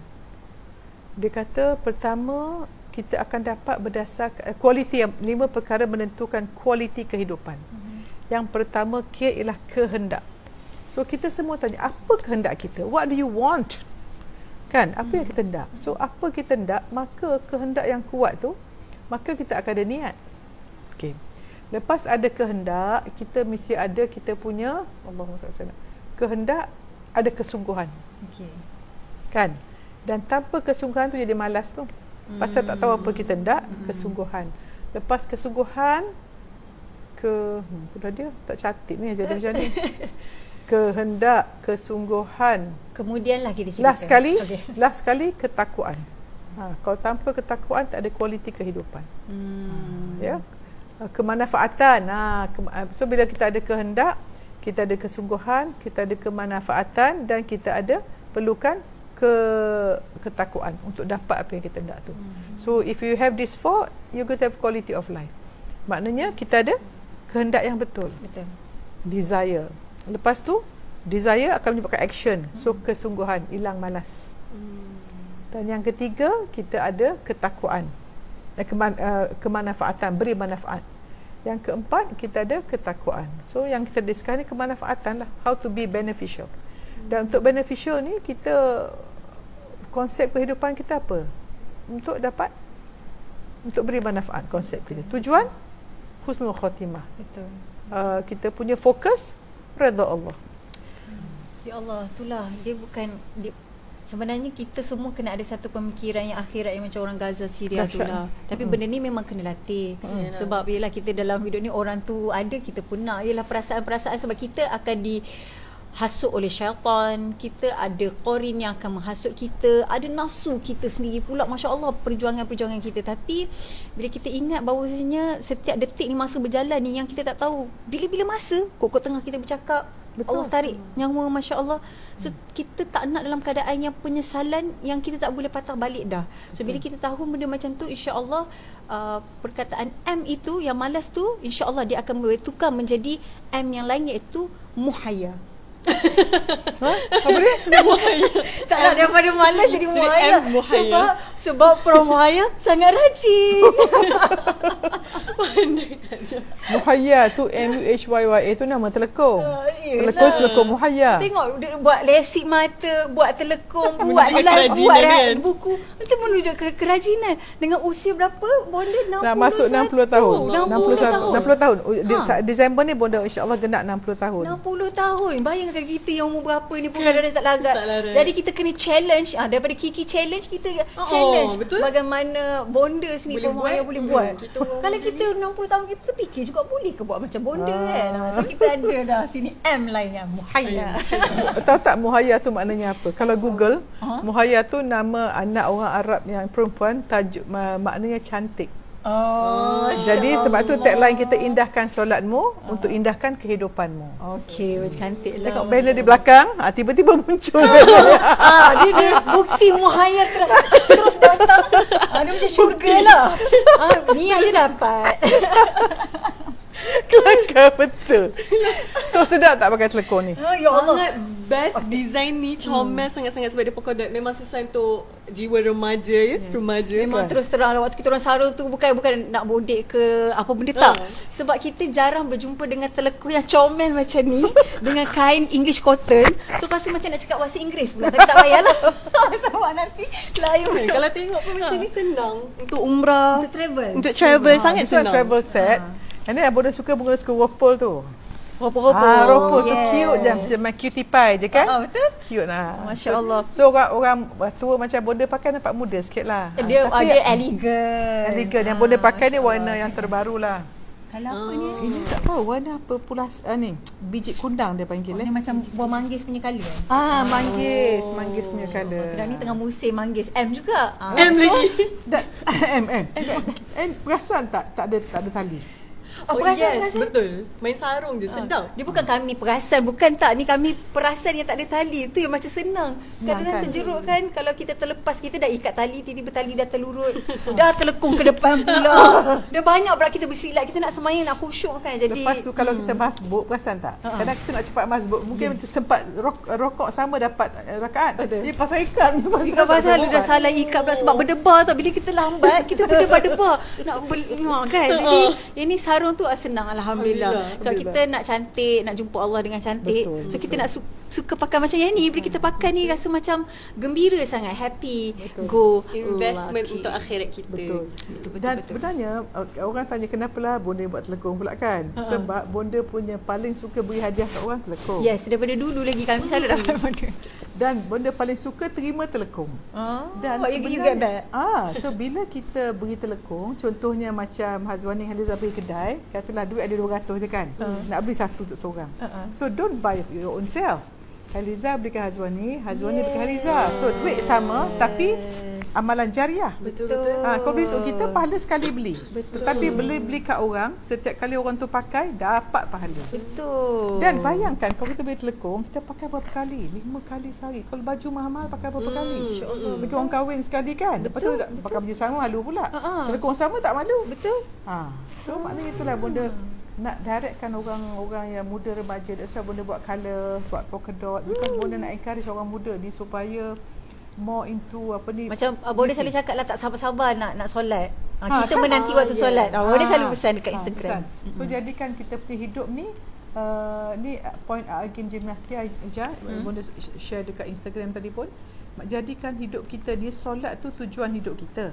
Dia kata, pertama, kita akan dapat berdasarkan kualiti, 5 perkara menentukan kualiti kehidupan. Yang pertama, K ialah kehendak. So kita semua tanya, apa kehendak kita? What do you want? Kan? Apa yang kita hendak? So apa kita hendak, maka kehendak yang kuat tu, maka kita akan ada niat. Okey. Lepas ada kehendak, kita mesti ada kita punya Allahumma salli alaihi wasallam. Kehendak, ada kesungguhan. Okey. Kan? Dan tanpa kesungguhan tu jadi malas tu. Pasal tak tahu apa kita hendak, kesungguhan. Lepas kesungguhan, dia tak cantik ni jadi macam ni. Kehendak, kesungguhan. Kemudianlah kita cerita. Last sekali ketakwaan. Kalau tanpa ketakwaan tak ada kualiti kehidupan. Ya. Kemanfaatan. So bila kita ada kehendak, kita ada kesungguhan, kita ada kemanfaatan, dan kita ada perlukan ketakwaan untuk dapat apa yang kita hendak tu. So if you have this 4, you going to have quality of life. Maknanya kita ada kehendak yang betul. Desire. Lepas tu desire akan menyebabkan action. So kesungguhan, hilang malas. Dan yang ketiga, kita ada ketakwaan, kemanfaatan, beri manfaat. Yang keempat, kita ada ketakwaan. So yang kita discuss ni kemanfaatan lah, how to be beneficial. Dan untuk beneficial ni, kita konsep kehidupan kita apa? Untuk beri manfaat konsep kita. Tujuan husnul khatimah. Betul. Kita punya fokus redha Allah. Ya Allah, itulah dia bukan sebenarnya kita semua kena ada satu pemikiran yang akhirat yang macam orang Gaza, Syria itulah. Tapi benda ni memang kena latih. Sebab yalah kita dalam hidup ni orang tu ada, kita pun nak. Yalah perasaan-perasaan, sebab kita akan dihasut oleh syaitan. Kita ada qarin yang akan menghasut kita. Ada nafsu kita sendiri pula. Masya Allah perjuangan-perjuangan kita. Tapi bila kita ingat bahawasanya setiap detik ni masa berjalan ni, yang kita tak tahu bila-bila masa kok tengah kita bercakap, Allah tarik nyawa, Masya Allah. So kita tak nak dalam keadaan yang penyesalan yang kita tak boleh patah balik dah. So bila kita tahu benda macam tu, insya Allah perkataan M itu yang malas tu, insya Allah dia akan bertukar menjadi M yang lain, iaitu muhayya. Apa dia? Tak nak daripada malas jadi muhayya. Sebab Puan Muhayya sangat rajin. Muhayya tu MUHYYA tu nama telekong. Telekong muhayya. Tengok dia buat lesik mata, buat telekong, buat live, buat buku. Itu menunjuk ke kerajinan. Dengan usia berapa? Bonda 60. Dah masuk 60 tahun. 60 tahun. Desember ni Bonda insya-Allah genap 60 tahun. 60 tahun. Bayangkan kita yang umur berapa ni pun kadang-kadang tak larat. Jadi kita kena challenge. Daripada Kiki challenge, kita challenge betul. Bagaimana Bonda sini Boleh Puan Muhayya boleh buat. Kalau kita 60 tahun, kita fikir juga boleh ke buat macam Bonda kan. So kita ada dah sini M lain kan, Muhayya. Tahu tak muhayya tu maknanya apa? Kalau Google, muhayya tu nama anak orang Arab yang perempuan, tajuk maknanya cantik. Jadi sebab tu tagline kita, indahkan solatmu untuk indahkan kehidupanmu. Okey, cantik lah. Tengok banner di belakang, tiba-tiba muncul. Dia bukti Muhayya terus datang. Dia macam syurga lah. Niat je dapat. Kelakar betul. So sedap tak pakai telekong ni? Ya Allah. Sangat best design ni, comel sangat-sangat sebab dia polka dot. Memang sesuai untuk jiwa remaja ya. Remaja. Memang terus terang lah, waktu kita orang sarung tu bukan nak bodek ke apa benda tak. Sebab kita jarang berjumpa dengan telekong yang comel macam ni dengan kain English cotton. So rasa macam nak cakap bahasa Inggeris pula. Tapi tak payahlah. Sebab nanti lain. Kalau tengok pun macam ni senang untuk umrah, Untuk travel. untuk travel sangat This one senang. travel set. And then Bonda suka Wapol tu. Ropo-ropo. Ropol tu cute je. Macam main cutie pie je kan? Betul. Cute lah. Masya Allah. So orang tua macam Bonda pakai nampak muda sikit lah. Dia Tapi ada elegan. elegan. Yang Bonda pakai ni warna yang terbaru lah. Kalau apa ni? Ini tak tahu warna apa ni. Biji kundang dia panggil Dia macam buah manggis punya colour. Manggis punya colour. Sekarang ni tengah musim manggis. M juga. M lagi. M perasan tak ada tali. Perasan. Betul. Main sarung je sedap. Dia bukan kami perasan, bukan tak. Ni kami perasan yang tak ada tali. Tu yang macam senang. Kadang-kadang kan? terjeruk kan. Kalau kita terlepas, kita dah ikat tali, tiba-tiba tali dah terlurut. Dah terlekung ke depan pula. Dah banyak pula kita bersilat. Kita nak semayang, nak khusyuk kan. Jadi Lepas tu kalau kita masbuk, perasan tak? Kadang kita nak cepat masbuk, mungkin sempat rokok sama dapat rakaat. Dia pasal ikat. Ikat pasal dah salah ikat pula sebab berdebar tau. Bila kita lambat, kita berdebar-debar. Nak kan. Jadi yang ni sarung tu senang, Alhamdulillah. Sebab kita nak cantik, nak jumpa Allah dengan cantik. Betul, so kita nak suka pakai macam yang ni. Bila kita pakai ni rasa macam gembira sangat, happy. Go Investment untuk akhirat kita. Betul. Dan sebenarnya orang tanya kenapalah Bonda buat telekong pula kan? Sebab Bonda punya paling suka beri hadiah kat orang telekong. Yes, daripada dulu lagi kami selalu dapat benda. Dan Bonda paling suka terima telekong. Dan what you get back? So bila kita beri telekong, contohnya macam Hazwani Haliza beri kedai, katalah duit ada 200 je kan. Nak beli satu untuk seorang. So don't buy for your own self. Haliza berikan Hazwani berikan Haliza. So duit sama tapi amalan jariah. Betul. Kau beli untuk kita, pahala sekali beli. Betul. Tetapi beli kat orang, setiap kali orang tu pakai dapat pahala. Betul. Dan bayangkan kalau kita beli telekong, kita pakai berapa kali? 5 kali sehari. Kalau baju mahal-mahal pakai berapa kali? Bagi orang kahwin sekali kan. Lepas tu pakai baju sama malu pula. Telekong sama tak malu. Betul. So maknanya itulah Bonda nak directkan orang yang muda remaja. That's why Bonda buat colour, buat polka dot. Because Bonda nak encourage orang muda ni supaya more into apa ni. Macam Bonda selalu cakap lah, tak sabar-sabar nak solat. Kita menanti waktu solat. Bonda selalu pesan dekat Instagram. So jadikan kita punya hidup ni ni point game gimnastik aja. Bonda share dekat Instagram tadi pun. Jadikan hidup kita dia solat tu tujuan hidup kita.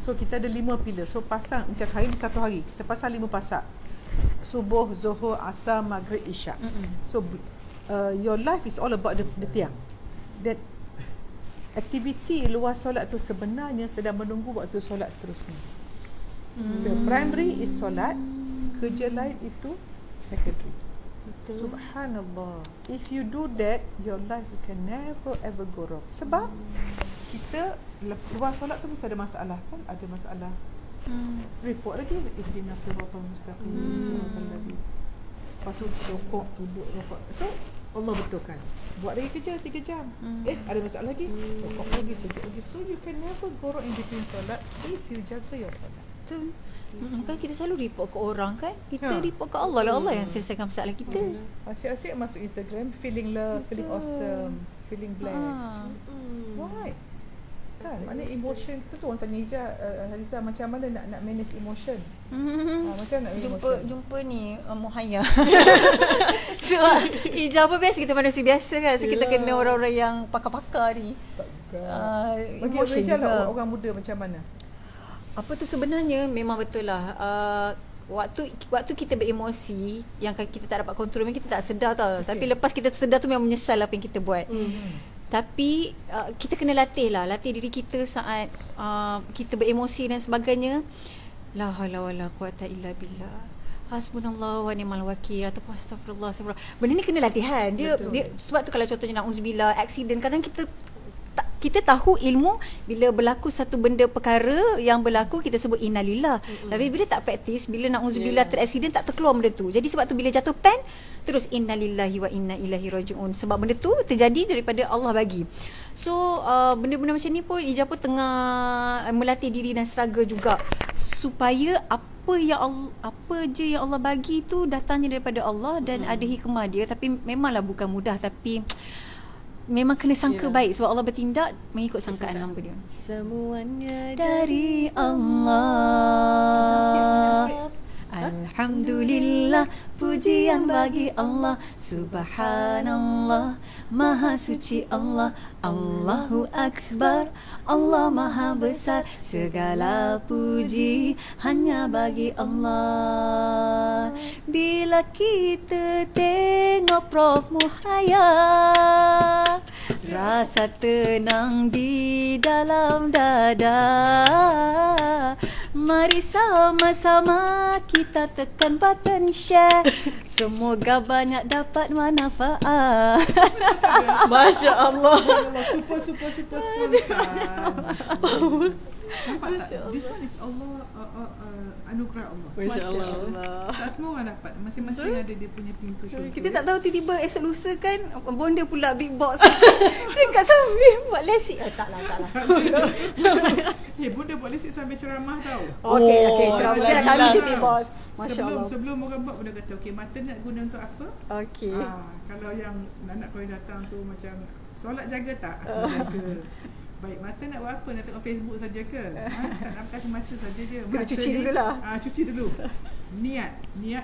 So kita ada 5 pilar. So pasang macam hari ni satu hari kita pasang 5 pasak. Subuh, Zuhur, Asar, Maghrib, Isyak. So your life is all about the tiang. That aktiviti luar solat tu sebenarnya sedang menunggu waktu solat seterusnya. So primary is solat, kerja lain itu secondary. Betul. Subhanallah. If you do that, your life you can never ever go wrong. Sebab kita luar solat tu mesti ada masalah kan? Ada masalah. Report lagi ihdinas siratal mustaqim. Lepas tu rokok, duduk rokok. So Allah betulkan. Buat lagi kerja 3 jam. Ada masalah lagi. Rokok lagi, sujud lagi. So you can never go wrong in between solat if you jaga your solat. Betul. Kan kita selalu report ke orang kan. Kita report ke Allah lah. Allah yang selesaikan masalah kita. Asyik-asyik masuk Instagram, feeling love, feeling awesome, feeling blessed. Why? Kan, maknanya emotion tu orang tanya Haliza macam mana nak manage emotion. Macam nak manage emotion. Jumpa ni Muhayya. So, ijabah biasa kita manusia biasa kan. So kita kena orang-orang yang pakar-pakar ni. Bagi Haliza lah orang muda macam mana? Apa tu sebenarnya memang betul lah. Waktu kita beremosi yang kita tak dapat kontrol, kita tak sedar tau. Tapi lepas kita sedar tu memang menyesal apa yang kita buat. Tapi kita kena latih diri kita saat kita beremosi dan sebagainya. La haula wala quwata illa billah. Hasbunallah wa ni'mal wakil ataupun astagfirullah. Benda ni kena latihan. Dia sebab tu kalau contohnya na'uzubillah aksiden, kadang kita tahu ilmu bila berlaku satu benda perkara yang berlaku kita sebut innalillah. Tapi bila tak praktis, bila na'uzubillah teraksiden tak terkeluar benda tu. Jadi sebab tu bila jatuh pen terus innalillahi wa inna ilaihi rajiun. Sebab benda tu terjadi daripada Allah bagi. So benda-benda macam ni pun Ija pun tengah melatih diri dan struggle juga supaya apa je yang Allah bagi tu datangnya daripada Allah dan ada hikmah dia. Tapi memanglah bukan mudah, tapi memang kena sangka baik sebab Allah bertindak mengikut sangkaan hamba dia. Semuanya Dari Allah. Alhamdulillah, pujian bagi Allah. Subhanallah, maha suci Allah. Allahu Akbar, Allah maha besar. Segala puji hanya bagi Allah. Bila kita tengok Prof Muhayya, rasa tenang di dalam dada. Mari sama-sama kita tekan button share. Semoga banyak dapat manfaat. Masya Allah. Super spontan. Nampak tak? This one is Allah, anugerah Allah. Masya Allah. Tak semua orang dapat. Masing-masing ada dia punya pintu syurga. Kita tak tahu tiba-tiba esok lusa kan bonda pula big box. Dia kat samping buat lesik. Taklah. Bunda buat lesik sambil ceramah tau. Okey, ceramah. Biar kami je big box. Masya Allah. Sebelum orang buat, Bunda kata, okey, mata nak guna untuk apa? Okey. Kalau yang anak kau yang datang tu macam solat jaga tak? Jaga. Baik, mata nak buat apa? Nak tengok Facebook saja ke? Tak nak kasih mata saja je. Kena cuci dulu lah. Cuci dulu. Niat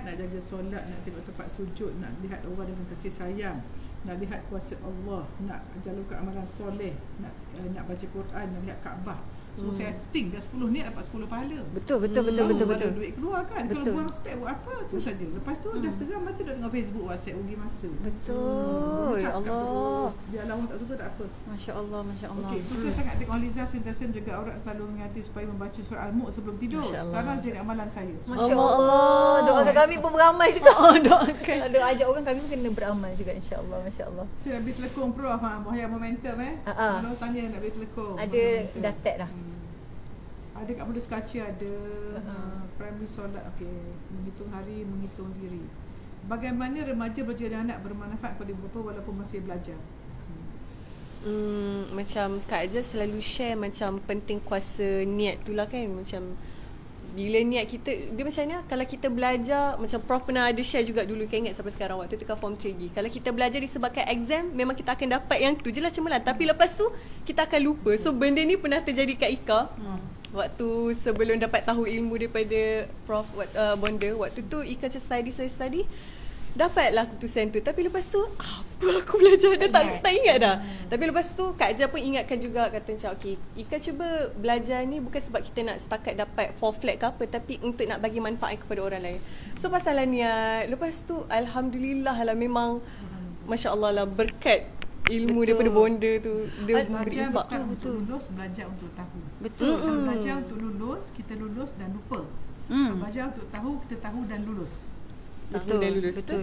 nak jaga solat, nak tengok tempat sujud, nak lihat orang dengan kasih sayang, nak lihat kuasa Allah, nak jalurkan amalan soleh, nak baca Quran, nak lihat Kaabah. Semua setting dah 10 niat dapat 10 pahala. Betul. Ada duit keluar kan. Betul. Kalau buang step buat apa tu saja. Lepas tu dah terang mata dah tengok Facebook, WhatsApp rugi masa. Betul. Ya Allah. Biarlah orang tak suka tak apa. Masya Allah. Okey, suka sangat tengok Haliza sentiasa menjaga aurat, selalu mengingatkan supaya membaca surah Al-Mulk sebelum tidur. Sekarang jadi amalan saya. Masya Allah. Doakan kami pun beramal juga. Doakan. Ada ajak orang kami pun kena beramal juga, insya-Allah. Masya-Allah. Saya habis telekong Prof, Muhayya momentum Kalau tanya nak habis telekong. Ada dah tag dah. Ada kat Buddha Skachi ada primary solat. Okey, menghitung hari, menghitung diri. Bagaimana remaja belajar anak bermanfaat kepada bapa walaupun masih belajar? Macam Kak Aja selalu share macam penting kuasa niat tu lah kan. Macam bila niat kita, dia macam ni lah, kalau kita belajar, macam Prof pernah ada share juga dulu, kan ingat sampai sekarang waktu tu kat Form 3G. Kalau kita belajar disebabkan exam, memang kita akan dapat yang tu je lah cemerlang. Tapi lepas tu, kita akan lupa. So benda ni pernah terjadi kat Ika. Waktu sebelum dapat tahu ilmu daripada Prof Bonda, waktu tu Ika macam study dapatlah keputusan tu. Tapi lepas tu apa aku belajar dah tak ingat dah. Tapi lepas tu Kak Aja pun ingatkan juga, kata macam okey, Ika cuba belajar ni bukan sebab kita nak setakat dapat 4 flat ke apa, tapi untuk nak bagi manfaat kepada orang lain. So pasal niat. Lepas tu alhamdulillah lah, memang masya-Allah lah berkat ilmu daripada Bonda tu dia berimpak. Betul. Lulus belajar untuk tahu. Betul. Kalau belajar untuk lulus, kita lulus dan lupa. Belajar untuk tahu, kita tahu dan lulus. Betul.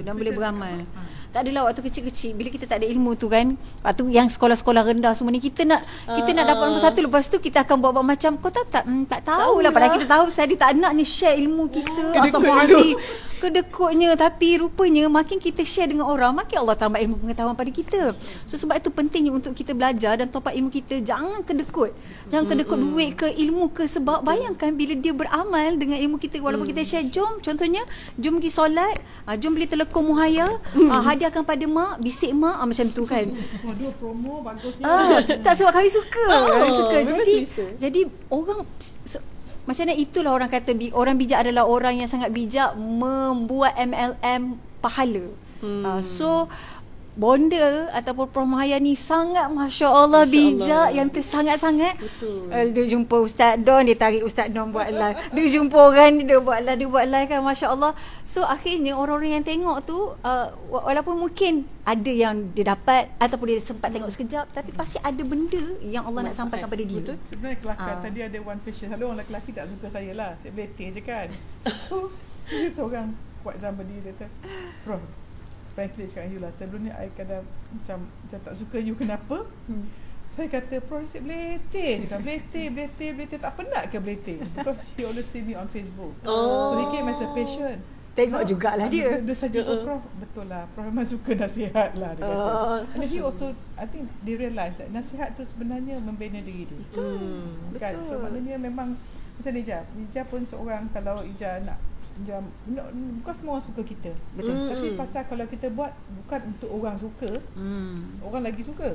Dan boleh beramal. Tak adalah waktu kecil-kecil bila kita tak ada ilmu tu kan. Waktu yang sekolah-sekolah rendah semua ni kita nak dapat nombor 1, lepas tu kita akan buat macam kau tahu tak tahulah, padahal kita tahu tadi tak nak ni share ilmu kita. Astagfirullahalazim. kedekutnya. Tapi rupanya makin kita share dengan orang, makin Allah tambah ilmu pengetahuan pada kita. So sebab itu pentingnya untuk kita belajar dan top up ilmu kita. Jangan kedekut. Jangan kedekut duit ke ilmu ke. Sebab bayangkan bila dia beramal dengan ilmu kita, walaupun kita share, jom contohnya, jom pergi solat, jom beli telekom muhaya, hadiahkan pada mak, bisik mak, macam tu kan. Promo bagusnya. Tak, sebab kami suka. Kami suka. Jadi orang macam mana, itulah orang kata orang bijak adalah orang yang sangat bijak membuat MLM pahala. So bonda ataupun Permahaya ni sangat Masya Allah bijak, yang sangat-sangat. Dia jumpa Ustaz Don, dia tarik Ustaz Don buat live. Dia jumpa orang ni, dia buat live kan, Masya Allah. So akhirnya orang-orang yang tengok tu, walaupun mungkin ada yang dia dapat ataupun dia sempat tengok sekejap, tapi pasti ada benda yang Allah nak sampaikan pada dia. Betul. Sebenarnya kelakar tadi ada one patient, selalu orang lelaki tak suka saya lah, saya beleting je kan. So dia seorang buat zaman dia kata, Prof, frankly cakap you lah, sebelum ni I kadang macam tak suka you, kenapa? Saya kata, Prof, saya beleting je kan, beleting, tak penat ke beleting? Because he always see me on Facebook. So he came as a patient. Tengok jugalah dia. Dia saja, Prof, betul lah, Prof memang suka nasihat lah, dia kata. And he also, I think they realise that nasihat tu sebenarnya membina diri dia. Kan? So maknanya memang macam Ija pun seorang, kalau Ija nak bukan semua orang suka kita. Betul. Tapi pasal kalau kita buat bukan untuk orang suka, orang lagi suka.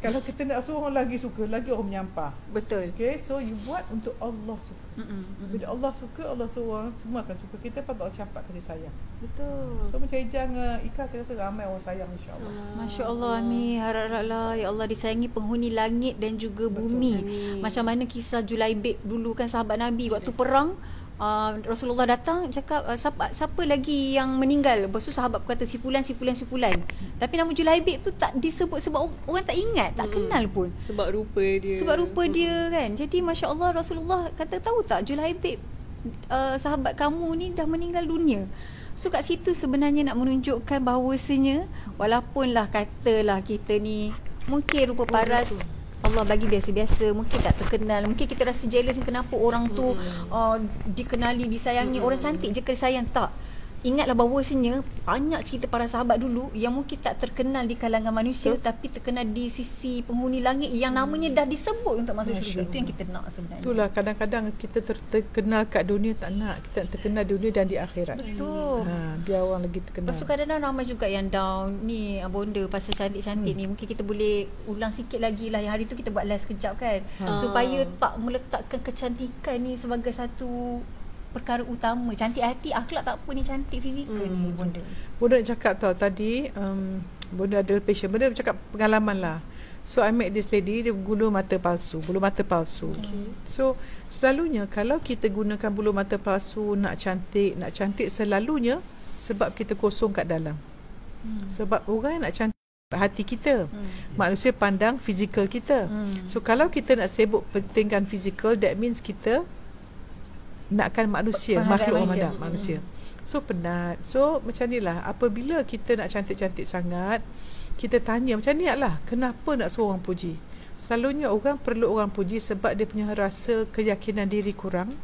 Kalau kita nak suruh orang lagi suka, lagi orang menyampah. Betul. Okay, so you buat untuk Allah suka. Bila Allah suka, Allah suruh orang semua akan suka kita, pasal Allah campak kasih sayang. Betul. So macam Ija dengan Ika, saya rasa ramai orang sayang, insya-Allah. Masya-Allah, amin. Harap-haraplah ya Allah disayangi penghuni langit dan juga bumi. Macam mana kisah Julaibib dulu kan, sahabat Nabi waktu perang. Rasulullah datang cakap, siapa lagi yang meninggal? Lepas tu sahabat berkata si fulan. Tapi nama Julaibib tu tak disebut sebab orang tak ingat, tak kenal pun. Sebab rupa dia kan. Jadi Masya Allah, Rasulullah kata, tahu tak Julaibib sahabat kamu ni dah meninggal dunia. So kat situ sebenarnya nak menunjukkan bahawasanya walaupunlah katalah kita ni mungkin rupa paras Allah bagi biasa-biasa, mungkin tak terkenal, mungkin kita rasa jealous kenapa orang tu dikenali, disayangi, orang cantik je kena sayang. Tak, ingatlah bahawasanya banyak cerita para sahabat dulu yang mungkin tak terkenal di kalangan manusia, tapi terkenal di sisi penghuni langit yang namanya dah disebut untuk masuk syurga. Itu yang kita nak sebenarnya. Itulah kadang-kadang kita terkenal kat dunia, tak nak kita terkenal dunia dan di akhirat. Betul. Biar orang lagi terkenal. Lepas tu kadang-kadang ramai juga yang down ni, bonda pasal cantik-cantik ni. Mungkin kita boleh ulang sikit lagi lah, yang hari tu kita buat live sekejap kan, supaya tak meletakkan kecantikan ni sebagai satu perkara utama. Cantik hati, akhlak tak apa ni, cantik fizikal ni bonda. Bonda nak cakap tau tadi, bonda ada patient, bonda bercakap pengalaman lah. So I met this lady, dia guna mata palsu, bulu mata palsu. So selalunya kalau kita gunakan bulu mata palsu, nak cantik selalunya sebab kita kosong kat dalam. Sebab orang nak cantik hati kita, manusia pandang fizikal kita. So kalau kita nak sibuk pentingkan fizikal, that means kita nakkan manusia, makhluk memandang manusia. So penat. So macam ni lah, apabila kita nak cantik-cantik sangat, kita tanya macam ni lah, kenapa nak suruh orang puji? Selalunya orang perlu orang puji sebab dia punya rasa keyakinan diri kurang,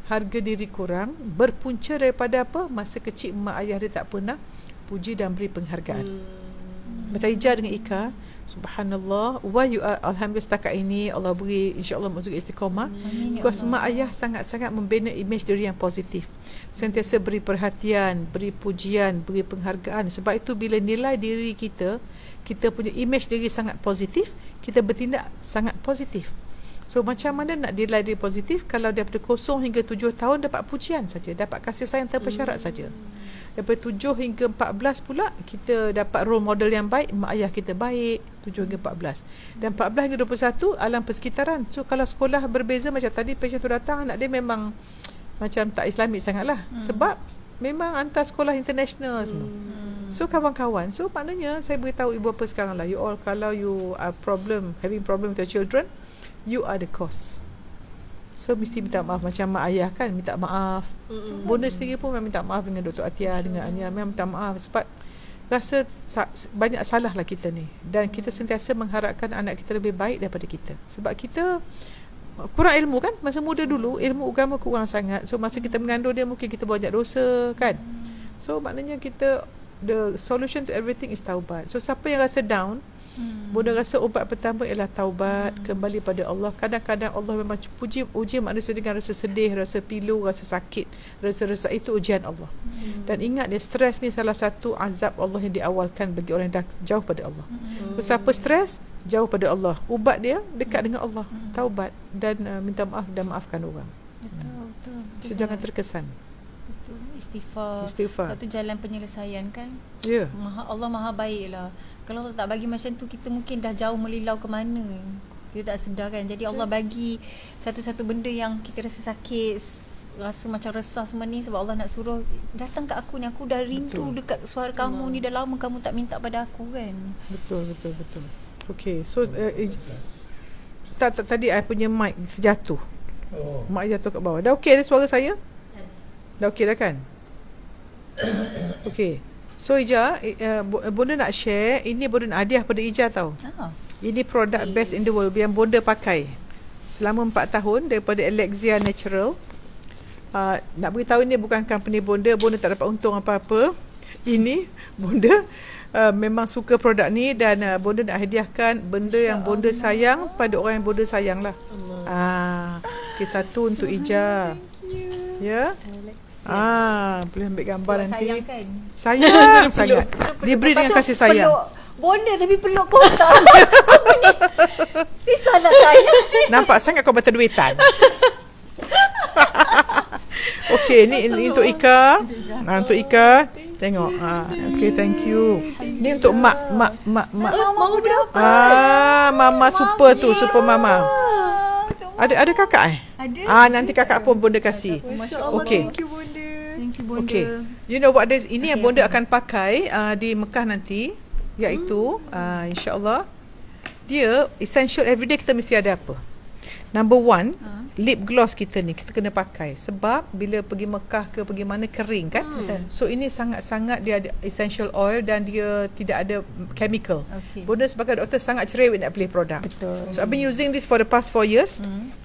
harga diri kurang, berpunca daripada apa? Masa kecil mak ayah dia tak pernah puji dan beri penghargaan. Macam Ija dengan Ika, subhanallah, why you are, alhamdulillah setakat ini Allah beri insya-Allah masuk istiqamah. Because mak ayah sangat-sangat membina image diri yang positif, sentiasa beri perhatian, beri pujian, beri penghargaan. Sebab itu bila nilai diri kita punya image diri sangat positif, kita bertindak sangat positif. So macam mana nak nilai diri positif kalau daripada 0 hingga 7 tahun dapat pujian saja, dapat kasih sayang tanpa syarat saja. Daripada 7 hingga 14 pula kita dapat role model yang baik, mak ayah kita baik, 7 hingga 14. Dan 14 hingga 21 alam persekitaran. So kalau sekolah berbeza, macam tadi patient tu datang, anak dia memang macam tak Islamik sangatlah. Sebab memang hantar sekolah international semua. So kawan-kawan, so maknanya saya beritahu ibu bapa sekarang lah, you all, kalau you are having problem with your children, you are the cause. So mesti minta maaf. Macam mak ayah kan minta maaf. Bonda sendiri pun memang minta maaf dengan Dr. Atia, dengan Ania, memang minta maaf sebab rasa banyak salah lah kita ni. Dan kita sentiasa mengharapkan anak kita lebih baik daripada kita. Sebab kita kurang ilmu kan, masa muda dulu ilmu agama kurang sangat. So masa kita mengandung dia mungkin kita banyak dosa kan. So maknanya kita, the solution to everything is taubat. So siapa yang rasa down, Bonda rasa ubat pertama ialah taubat, kembali pada Allah. Kadang-kadang Allah memang uji manusia dengan rasa sedih, rasa pilu, rasa sakit, rasa itu ujian Allah. Dan ingat dia, stres ni salah satu azab Allah yang diawalkan bagi orang yang dah jauh pada Allah. So, siapa stres, jauh pada Allah. Ubat dia dekat dengan Allah, taubat dan minta maaf dan maafkan orang. Betul. So, jangan terkesan. Istighfar. Satu jalan penyelesaian kan. Ya. Allah Maha baik lah. Kalau Allah tak bagi macam tu, kita mungkin dah jauh melilau ke mana. Kita tak sedar kan. Jadi Allah bagi satu-satu benda yang kita rasa sakit, rasa macam resah semua ni, sebab Allah nak suruh datang kat aku ni. Aku dah rindu dekat suara kamu ni. Dah lama kamu tak minta pada aku kan. Betul. Okay, so tadi I punya mic terjatuh. Mic jatuh kat bawah. Dah okey dah suara saya? Dah okey dah kan? Okay. So Ija, Bonda nak share, ini Bonda nak hadiah pada Ija tau. Ini produk best in the world yang Bonda pakai selama 4 tahun daripada Alexia Natural. Nak beritahu, ini bukan company Bonda tak dapat untung apa-apa. Ini Bonda memang suka produk ni, dan Bonda nak hadiahkan benda yang Bonda sayang pada orang yang Bonda sayang lah. Okay, satu untuk Ija. Ya. Boleh ambil gambar so, nanti. Sayang sangat. Diberi dengan kasih sayang. Bonda tapi peluk kota. Apa ni? Ni salah saya. Nampak sangat kau betul duitan. Okey, ni untuk Ika. Untuk Ika. Tengok. Okey, thank you. Ni untuk mak. Mama berapa? Mama super tu, super mama. Ada kakak Ada. Nanti kakak pun Bonda kasih. Okey. Thank you Bonda. Okay. You know what this, ini yang Bonda akan pakai di Mekah nanti, iaitu insya-Allah dia essential everyday. Kita mesti ada apa? Number 1, lip gloss kita ni kita kena pakai, sebab bila pergi Mekah ke pergi mana kering kan. So ini sangat-sangat dia ada essential oil dan dia tidak ada chemical. Bonda sebagai doktor sangat cerewet nak pilih produk. So I've been using this for the past 4 years.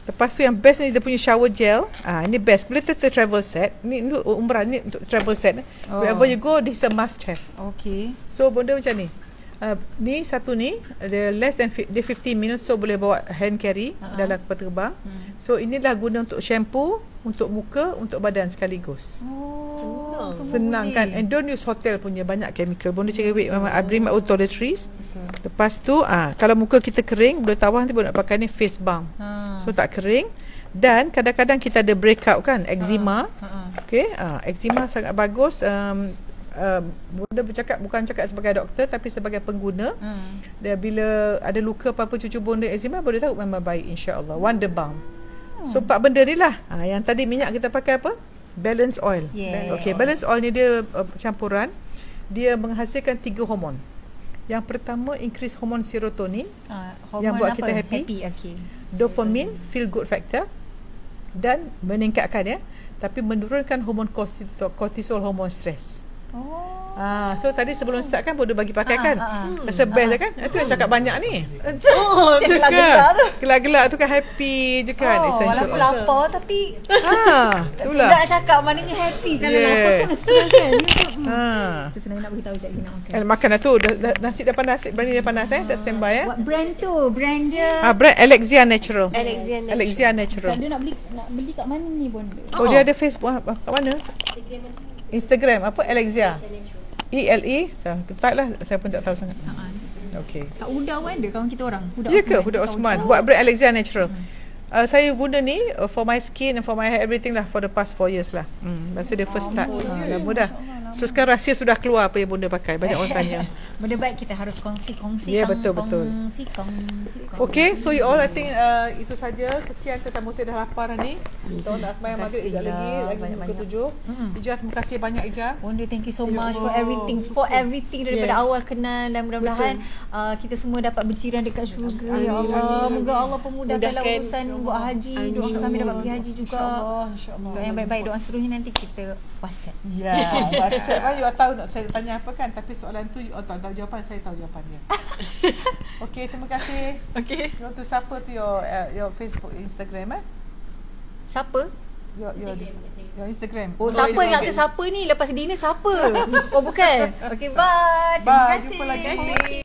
Lepas tu yang best ni dia punya shower gel. Ini best. Bila kita travel set, ni umrah ni untuk travel set. Wherever you go, this is a must have. Okay. So Bonda macam ni. Ni satu ni ada less than 15 minutes, so boleh bawa hand carry dalam kapal terbang. So inilah guna untuk shampoo, untuk muka, untuk badan sekaligus. Senang kan. And don't use hotel punya banyak chemical. Bonda cerewet memang. I bring my own toiletries. Lepas tu kalau muka kita kering, boleh tawar nanti boleh nak pakai ni face balm. So tak kering. Dan kadang-kadang kita ada breakout kan, eczema. Okay, eczema sangat bagus. Bonda bercakap, bukan cakap sebagai doktor tapi sebagai pengguna. Dan bila ada luka apa-apa cucu Bonda eczema, Bonda tahu memang baik, insya-Allah. Wonder Balm. So 4 benda ni lah. Yang tadi minyak kita pakai apa? Balance oil. Okay, balance oil ni dia campuran. Dia menghasilkan 3 hormon. Yang pertama, increase hormon serotonin, yang buat kita happy. Dopamine, feel good factor, dan meningkatkan tapi menurunkan hormon kortisol, hormon stres. So tadi sebelum start kan Bonda bagi pakai kan. Rasa best kan. Itu yang cakap banyak ni. Gelak-gelak tu. Gelak-gelak tu kan happy je kan. Walaupun lapar tapi itulah. Tak cakap maknanya happy. Kalau lapar kan stres kan. Itu sebenarnya nak beritahu sekejap nak makan. Makan dah tu. Nasi dah panas. Berani dah panas tak standby What brand tu? Brand dia brand Alexia Natural. Alexia Natural. Dia nak beli kat mana ni Bonda? Dia ada Facebook. Kat mana? Instagram apa? Alexia. ELE. Ketatlah, saya pun tak tahu sangat. Okey. Kat Huda pun ada kawan kita orang. Ya ke? Huda Osman. Buat brand Alexia Natural. Saya guna ni for my skin and for my hair, everything lah, for the past 4 years lah. Masa dia first start. Dah mudah. So sekarang rahsia sudah keluar apa yang Bonda pakai. Banyak orang tanya. Benda baik kita harus kongsi. Ya, betul. Okay, so you all, I think itu saja. Kesian tetamu saya dah lapar ni. So nak sembahyang maghrib sekejap lagi pukul 7. Ija, terima kasih banyak Ija. Bonda, thank you so much for everything daripada awal kenal, dan mudah-mudahan kita semua dapat berjiran dekat syurga. Ya Allah, moga Allah pemudahkanlah urusan buat haji. Doa kami dapat pergi haji juga. InsyaAllah. Doa yang baik-baik, doa seterusnya nanti kita WhatsApp. Ya, WhatsApp. You tahu nak saya tanya apa kan, tapi soalan tu tak tahu jawapan, saya tahu jawapannya. Okey, terima kasih. Okey. You want to siapa tu your Facebook, Instagram Siapa? your Instagram. Oh, siapa ingat ke siapa ni? Lepas dinner siapa? Oh, bukan. Okay, bye. Terima kasih. Jumpa lagi.